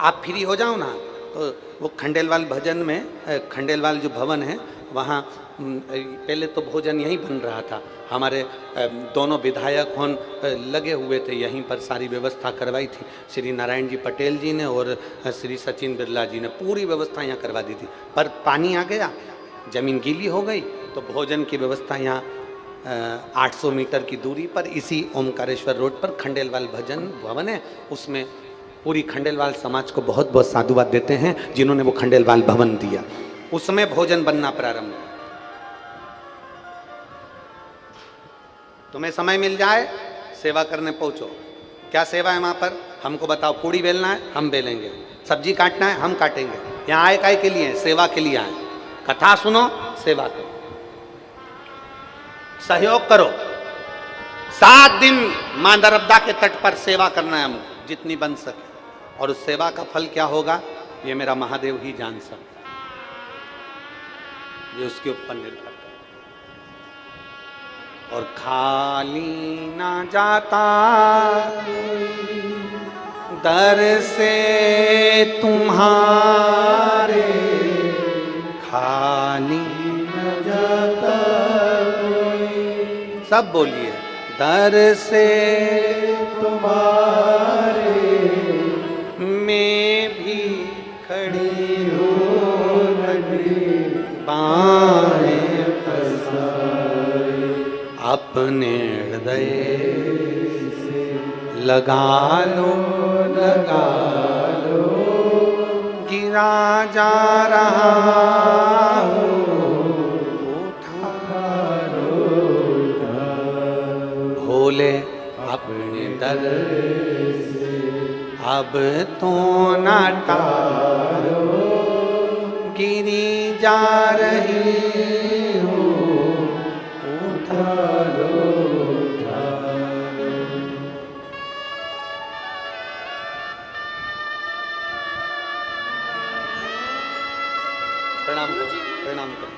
S1: आप फ्री हो जाओ ना तो वो खंडेलवाल भजन में, खंडेलवाल जो भवन है वहाँ पहले तो भोजन यहीं बन रहा था। हमारे दोनों विधायक लगे हुए थे, यहीं पर सारी व्यवस्था करवाई थी। श्री नारायण जी पटेल जी ने और श्री सचिन बिरला जी ने पूरी व्यवस्था यहाँ करवा दी थी। पर पानी आ गया, जमीन गीली हो गई, तो भोजन की व्यवस्था यहाँ 800 मीटर की दूरी पर इसी ओमकारेश्वर रोड पर खंडेलवाल भजन भवन है। उसमें पूरी खंडेलवाल समाज को बहुत बहुत साधुवाद देते हैं जिन्होंने वो खंडेलवाल भवन दिया। उसमें भोजन बनना प्रारंभ हुआ। तुम्हें समय मिल जाए सेवा करने पहुंचो। क्या सेवा है वहां पर हमको बताओ। पूड़ी बेलना है हम बेलेंगे, सब्जी काटना है हम काटेंगे। यहाँ आए काय के लिए? सेवा के लिए आए। कथा सुनो, सेवा करो, सहयोग करो। 7 दिन मां नर्मदा के तट पर सेवा करना है हमको, जितनी बन सके। और उस सेवा का फल क्या होगा ये मेरा महादेव ही जान सकता, ये उसके ऊपर निर्भर। और खाली ना जाता दर से तुम्हारे, खाली न जाता कोई। सब बोलिए, दर से तुम्हारे मैं भी खड़ी हूँ, बाएं पसारे अपने हृदय से लगा लो, लगा लो। गिरा जा रहा हूँ, उठा लो, भोले अपने दर से अब तो ना टालो। गिरी जा रही हूँ, उठा लो, उठा लो। प्रणाम करो, प्रणाम करो।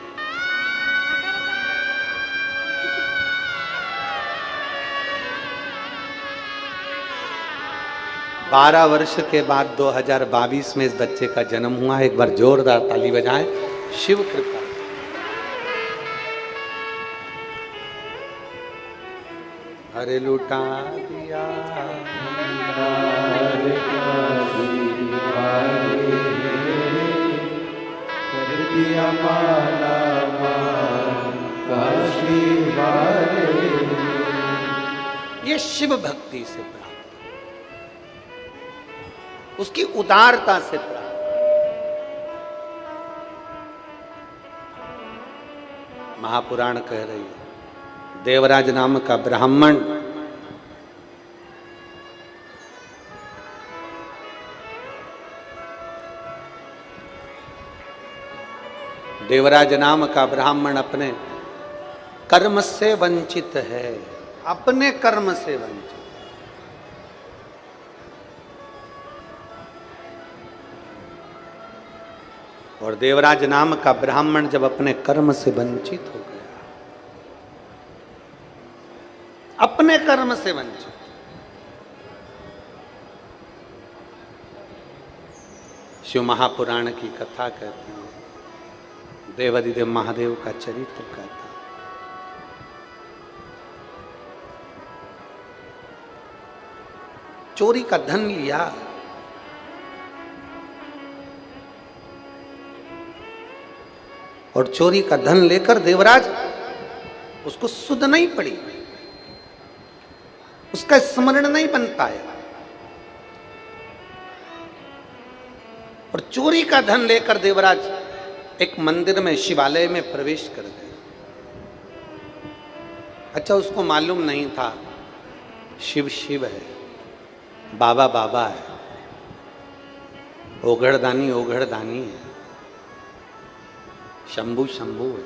S1: 12 वर्ष के बाद 2022 में इस बच्चे का जन्म हुआ। एक बार जोरदार ताली बजाएं। शिव कृपा। हरे लुटा दिया ये शिव भक्ति से प्राप्त, उसकी उदारता से प्राप्त। महापुराण कह रही है, देवराज नाम का ब्राह्मण देवराज नाम का ब्राह्मण अपने कर्म से वंचित है, अपने कर्म से वंचित। और देवराज नाम का ब्राह्मण जब अपने कर्म से वंचित हो गया, अपने कर्म से वंचित, शिव महापुराण की कथा कहती है, देवादिदेव महादेव का चरित्र कहता है। चोरी का धन लिया, और चोरी का धन लेकर देवराज, उसको सुध नहीं पड़ी, उसका स्मरण नहीं बन पाया, और चोरी का धन लेकर देवराज एक मंदिर में, शिवालय में प्रवेश कर गए। अच्छा, उसको मालूम नहीं था शिव शिव है, बाबा बाबा है, ओघड़दानी ओघड़दानी है, शंभू शंभू है,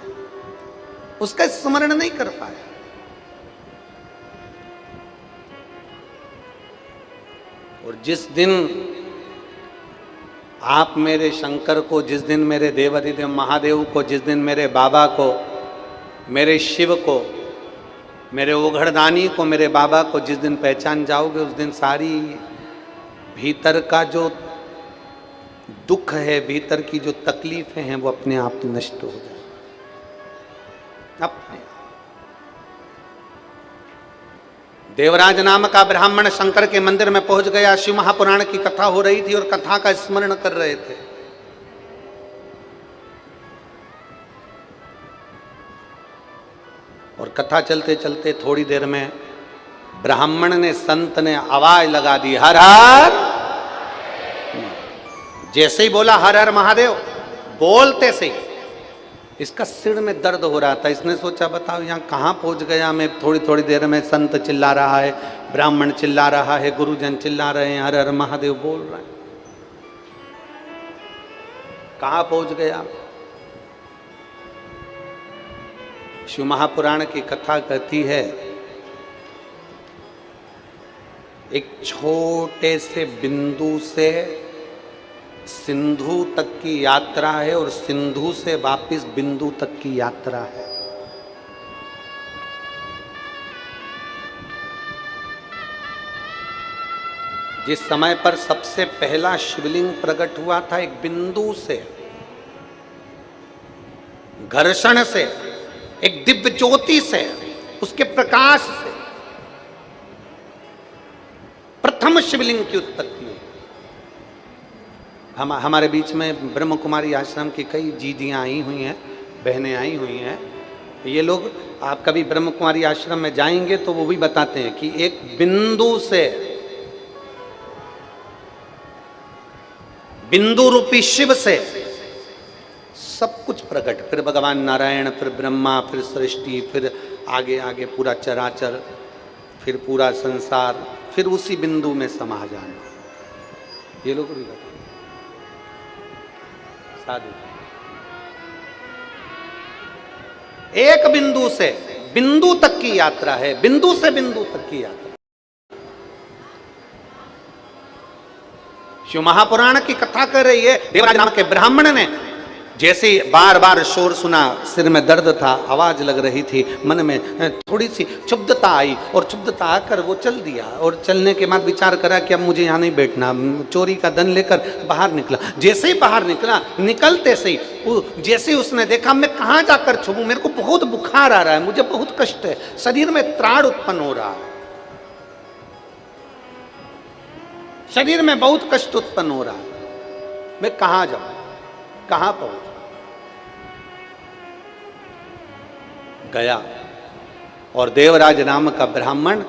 S1: उसका स्मरण नहीं कर पाया। और जिस दिन आप मेरे शंकर को, जिस दिन मेरे देवादिदेव महादेव को, जिस दिन मेरे बाबा को, मेरे शिव को, मेरे ओघड़दानी को, मेरे बाबा को जिस दिन पहचान जाओगे, उस दिन सारी भीतर का जो दुख है, भीतर की जो तकलीफें हैं, वो अपने आप नष्ट हो जाए, अपने। देवराज नाम का ब्राह्मण शंकर के मंदिर में पहुंच गया। शिव महापुराण की कथा हो रही थी और कथा का स्मरण कर रहे थे। और कथा चलते चलते थोड़ी देर में ब्राह्मण ने, संत ने आवाज लगा दी, हर हर। जैसे ही बोला हर हर महादेव, बोलते से इसका सिर में दर्द हो रहा था। इसने सोचा, बताओ यहाँ कहाँ पहुँच गया मैं, थोड़ी थोड़ी देर में संत चिल्ला रहा है, ब्राह्मण चिल्ला रहा है, गुरुजन चिल्ला रहे हैं, हर हर महादेव बोल रहे हैं, कहाँ पहुँच गया। शिव महापुराण की कथा कहती है, एक छोटे से बिंदु से सिंधु तक की यात्रा है, और सिंधु से वापस बिंदु तक की यात्रा है। जिस समय पर सबसे पहला शिवलिंग प्रकट हुआ था, एक बिंदु से, घर्षण से, एक दिव्य ज्योति से, उसके प्रकाश से प्रथम शिवलिंग की उत्पत्ति हुई। हमारे बीच में ब्रह्म कुमारी आश्रम की कई जीजियाँ आई हुई हैं, बहनें आई हुई हैं। ये लोग, आप कभी ब्रह्म कुमारी आश्रम में जाएंगे तो वो भी बताते हैं कि एक बिंदु से, बिंदु रूपी शिव से सब कुछ प्रकट, फिर भगवान नारायण, फिर ब्रह्मा, फिर सृष्टि, फिर आगे आगे पूरा चराचर, फिर पूरा संसार, फिर उसी बिंदु में समा जाना। ये लोग भी बताते हैं। साधु, एक बिंदु से बिंदु तक की यात्रा है, बिंदु से बिंदु तक की यात्रा। शिव महापुराण की कथा कर रही है, देवराज नाम के ब्राह्मण ने जैसे ही बार बार शोर सुना, सिर में दर्द था, आवाज लग रही थी, मन में थोड़ी सी क्षुब्धता आई और क्षुब्धता आकर वो चल दिया। और चलने के बाद विचार करा कि अब मुझे यहाँ नहीं बैठना, चोरी का धन लेकर बाहर निकला। जैसे ही बाहर निकला, निकलते से ही जैसे ही उसने देखा मैं कहाँ जाकर छुपूं, मेरे को बहुत बुखार आ रहा है, मुझे बहुत कष्ट है, शरीर में त्राण उत्पन्न हो रहा है, शरीर में बहुत कष्ट उत्पन्न हो रहा है, मैं कहाँ जाऊं, कहाँ पहुंचूं। गया और देवराज नाम का ब्राह्मण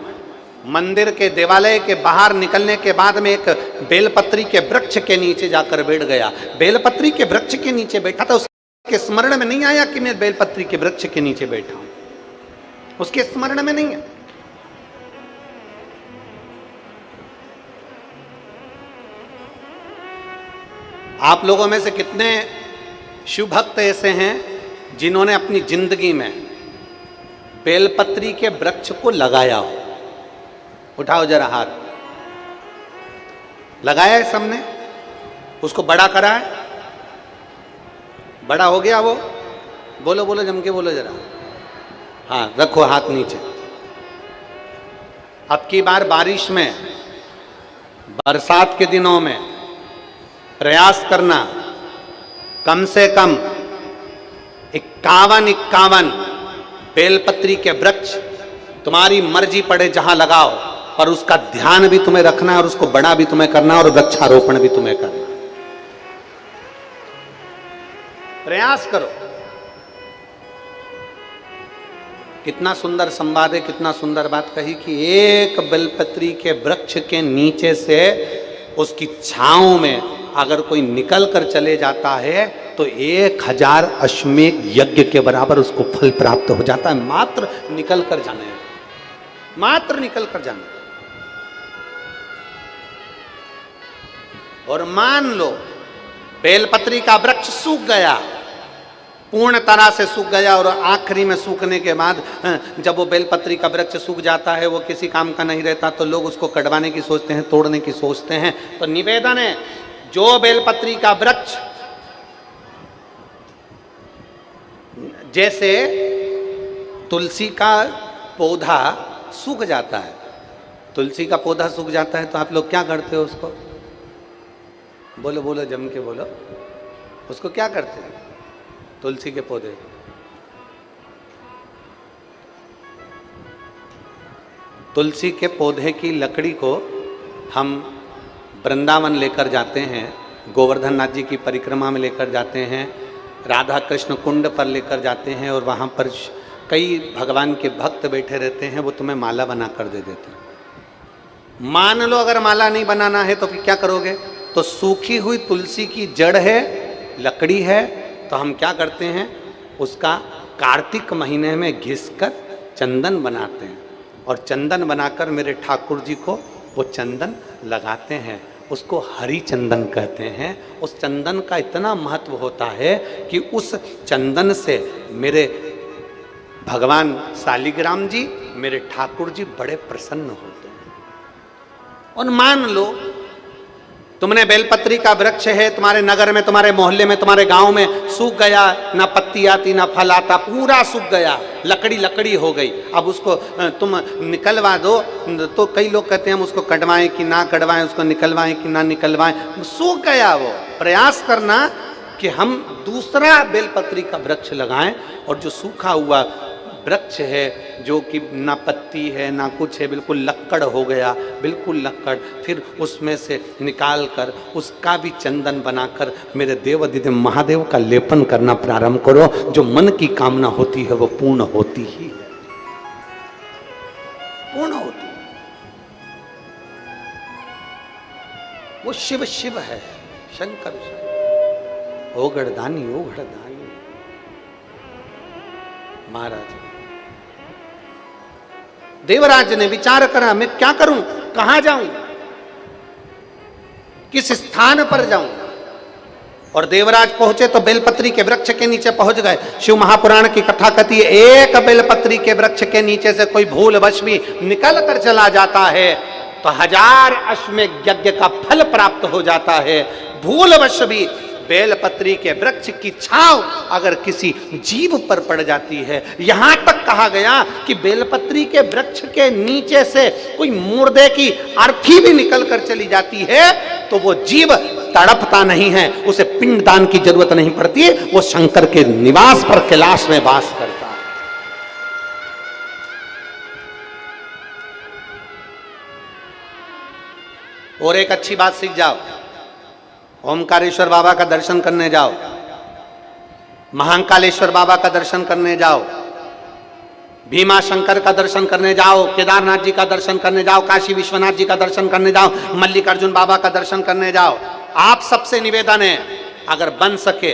S1: मंदिर के देवालय के बाहर निकलने के बाद में एक बेलपत्री के वृक्ष के नीचे जाकर बैठ गया। बेलपत्री के वृक्ष के नीचे बैठा था, उसके स्मरण में नहीं आया कि मैं बेलपत्री के वृक्ष के नीचे बैठा हूं, उसके स्मरण में नहीं है। आप लोगों में से कितने शिव भक्त ऐसे हैं जिन्होंने अपनी जिंदगी में बेलपत्री के वृक्ष को लगाया हो? उठाओ जरा हाथ। लगाया है सबने? उसको बड़ा करा है? बड़ा हो गया वो? बोलो बोलो, जम के बोलो जरा। हाँ, रखो हाथ नीचे। अब की बार बारिश में, बरसात के दिनों में प्रयास करना, कम से कम 51 बेलपत्री के वृक्ष, तुम्हारी मर्जी पड़े जहां लगाओ, पर उसका ध्यान भी तुम्हें रखना है और उसको बड़ा भी तुम्हें करना और वृक्षारोपण भी तुम्हें करना। प्रयास करो। कितना सुंदर संवाद है, कितना सुंदर बात कही कि एक बेलपत्री के वृक्ष के नीचे से उसकी छांव में अगर कोई निकल कर चले जाता है तो 1000 अश्वमेध यज्ञ के बराबर उसको फल प्राप्त हो जाता है। मात्र निकल कर जाने, मात्र निकल कर जाने। और मान लो बेलपत्री का वृक्ष सूख गया, पूर्ण तरह से सूख गया, और आखिरी में सूखने के बाद जब वो बेलपत्री का वृक्ष सूख जाता है, वो किसी काम का नहीं रहता, तो लोग उसको कटवाने की सोचते हैं, तोड़ने की सोचते हैं। तो निवेदन है, जो बेलपत्री का वृक्ष जैसे तुलसी का पौधा सूख जाता है, तुलसी का पौधा सूख जाता है तो आप लोग क्या करते हो उसको? बोलो बोलो, जम के बोलो। उसको क्या करते हैं? तुलसी के पौधे, तुलसी के पौधे की लकड़ी को हम वृंदावन लेकर जाते हैं, गोवर्धन नाथ जी की परिक्रमा में लेकर जाते हैं, राधा कृष्ण कुंड पर लेकर जाते हैं, और वहाँ पर कई भगवान के भक्त बैठे रहते हैं, वो तुम्हें माला बना कर दे देते हैं। मान लो अगर माला नहीं बनाना है तो फिर क्या करोगे? तो सूखी हुई तुलसी की जड़ है, लकड़ी है, तो हम क्या करते हैं, उसका कार्तिक महीने में घिसकर चंदन बनाते हैं, और चंदन बनाकर मेरे ठाकुर जी को वो चंदन लगाते हैं, उसको हरि चंदन कहते हैं। उस चंदन का इतना महत्व होता है कि उस चंदन से मेरे भगवान शालिग्राम जी, मेरे ठाकुर जी बड़े प्रसन्न होते हैं। और मान लो तुमने बेलपत्री का वृक्ष है, तुम्हारे नगर में, तुम्हारे मोहल्ले में, तुम्हारे गांव में सूख गया, ना पत्ती आती ना फल आता, पूरा सूख गया, लकड़ी लकड़ी हो गई। अब उसको तुम निकलवा दो, तो कई लोग कहते हैं हम उसको कटवाएं कि ना कटवाएं, उसको निकलवाएं कि ना निकलवाएं, सूख गया वो। प्रयास करना कि हम दूसरा बेलपत्री का वृक्ष लगाएं, और जो सूखा हुआ वृक्ष है, जो कि ना पत्ती है ना कुछ है, बिल्कुल लक्कड़ हो गया, बिल्कुल लक्कड़, फिर उसमें से निकाल कर उसका भी चंदन बनाकर मेरे देवाधिदेव महादेव का लेपन करना प्रारंभ करो। जो मन की कामना होती है वो पूर्ण होती ही है, पूर्ण होती है। वो शिव शिव है, शंकर ओगड़दानी ओगड़दानी महाराज। देवराज ने विचार करा, मैं क्या करूं, कहां जाऊं, किस स्थान पर जाऊं। और देवराज पहुंचे तो बेलपत्री के वृक्ष के नीचे पहुंच गए। शिव महापुराण की कथा कहती है, एक बेलपत्री के वृक्ष के नीचे से कोई भूलवश भी निकल कर चला जाता है तो 1000 अश्वमेध यज्ञ का फल प्राप्त हो जाता है। भूलवश भी बेलपत्री के वृक्ष की छांव अगर किसी जीव पर पड़ जाती है, यहां तक कहा गया कि बेलपत्री के वृक्ष के नीचे से कोई मुर्दे की अर्थी भी निकल कर चली जाती है तो वो जीव तड़पता नहीं है, उसे पिंडदान की जरूरत नहीं पड़ती, वो शंकर के निवास पर कैलाश में वास करता है। और एक अच्छी बात सीख जाओ, ओमकारेश्वर बाबा का दर्शन करने जाओ, महाकालेश्वर बाबा का दर्शन करने जाओ, भीमा शंकर का दर्शन करने जाओ, केदारनाथ जी का दर्शन करने जाओ, काशी विश्वनाथ जी का दर्शन करने जाओ, मल्लिकार्जुन बाबा का दर्शन करने जाओ। आप सबसे निवेदन है, अगर बन सके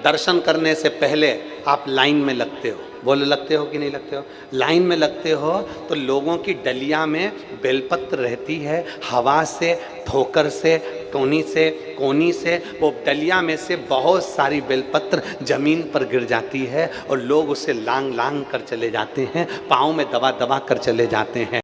S1: दर्शन करने से पहले आप लाइन में लगते हो। बोले लगते हो कि नहीं लगते हो? लाइन में लगते हो तो लोगों की डलिया में बेलपत्र रहती है, हवा से, ठोकर से, टोनी से, कोनी से वो डलिया में से बहुत सारी बेलपत्र जमीन पर गिर जाती है और लोग उसे लांग लांग कर चले जाते हैं, पाँव में दबा दबा कर चले जाते हैं।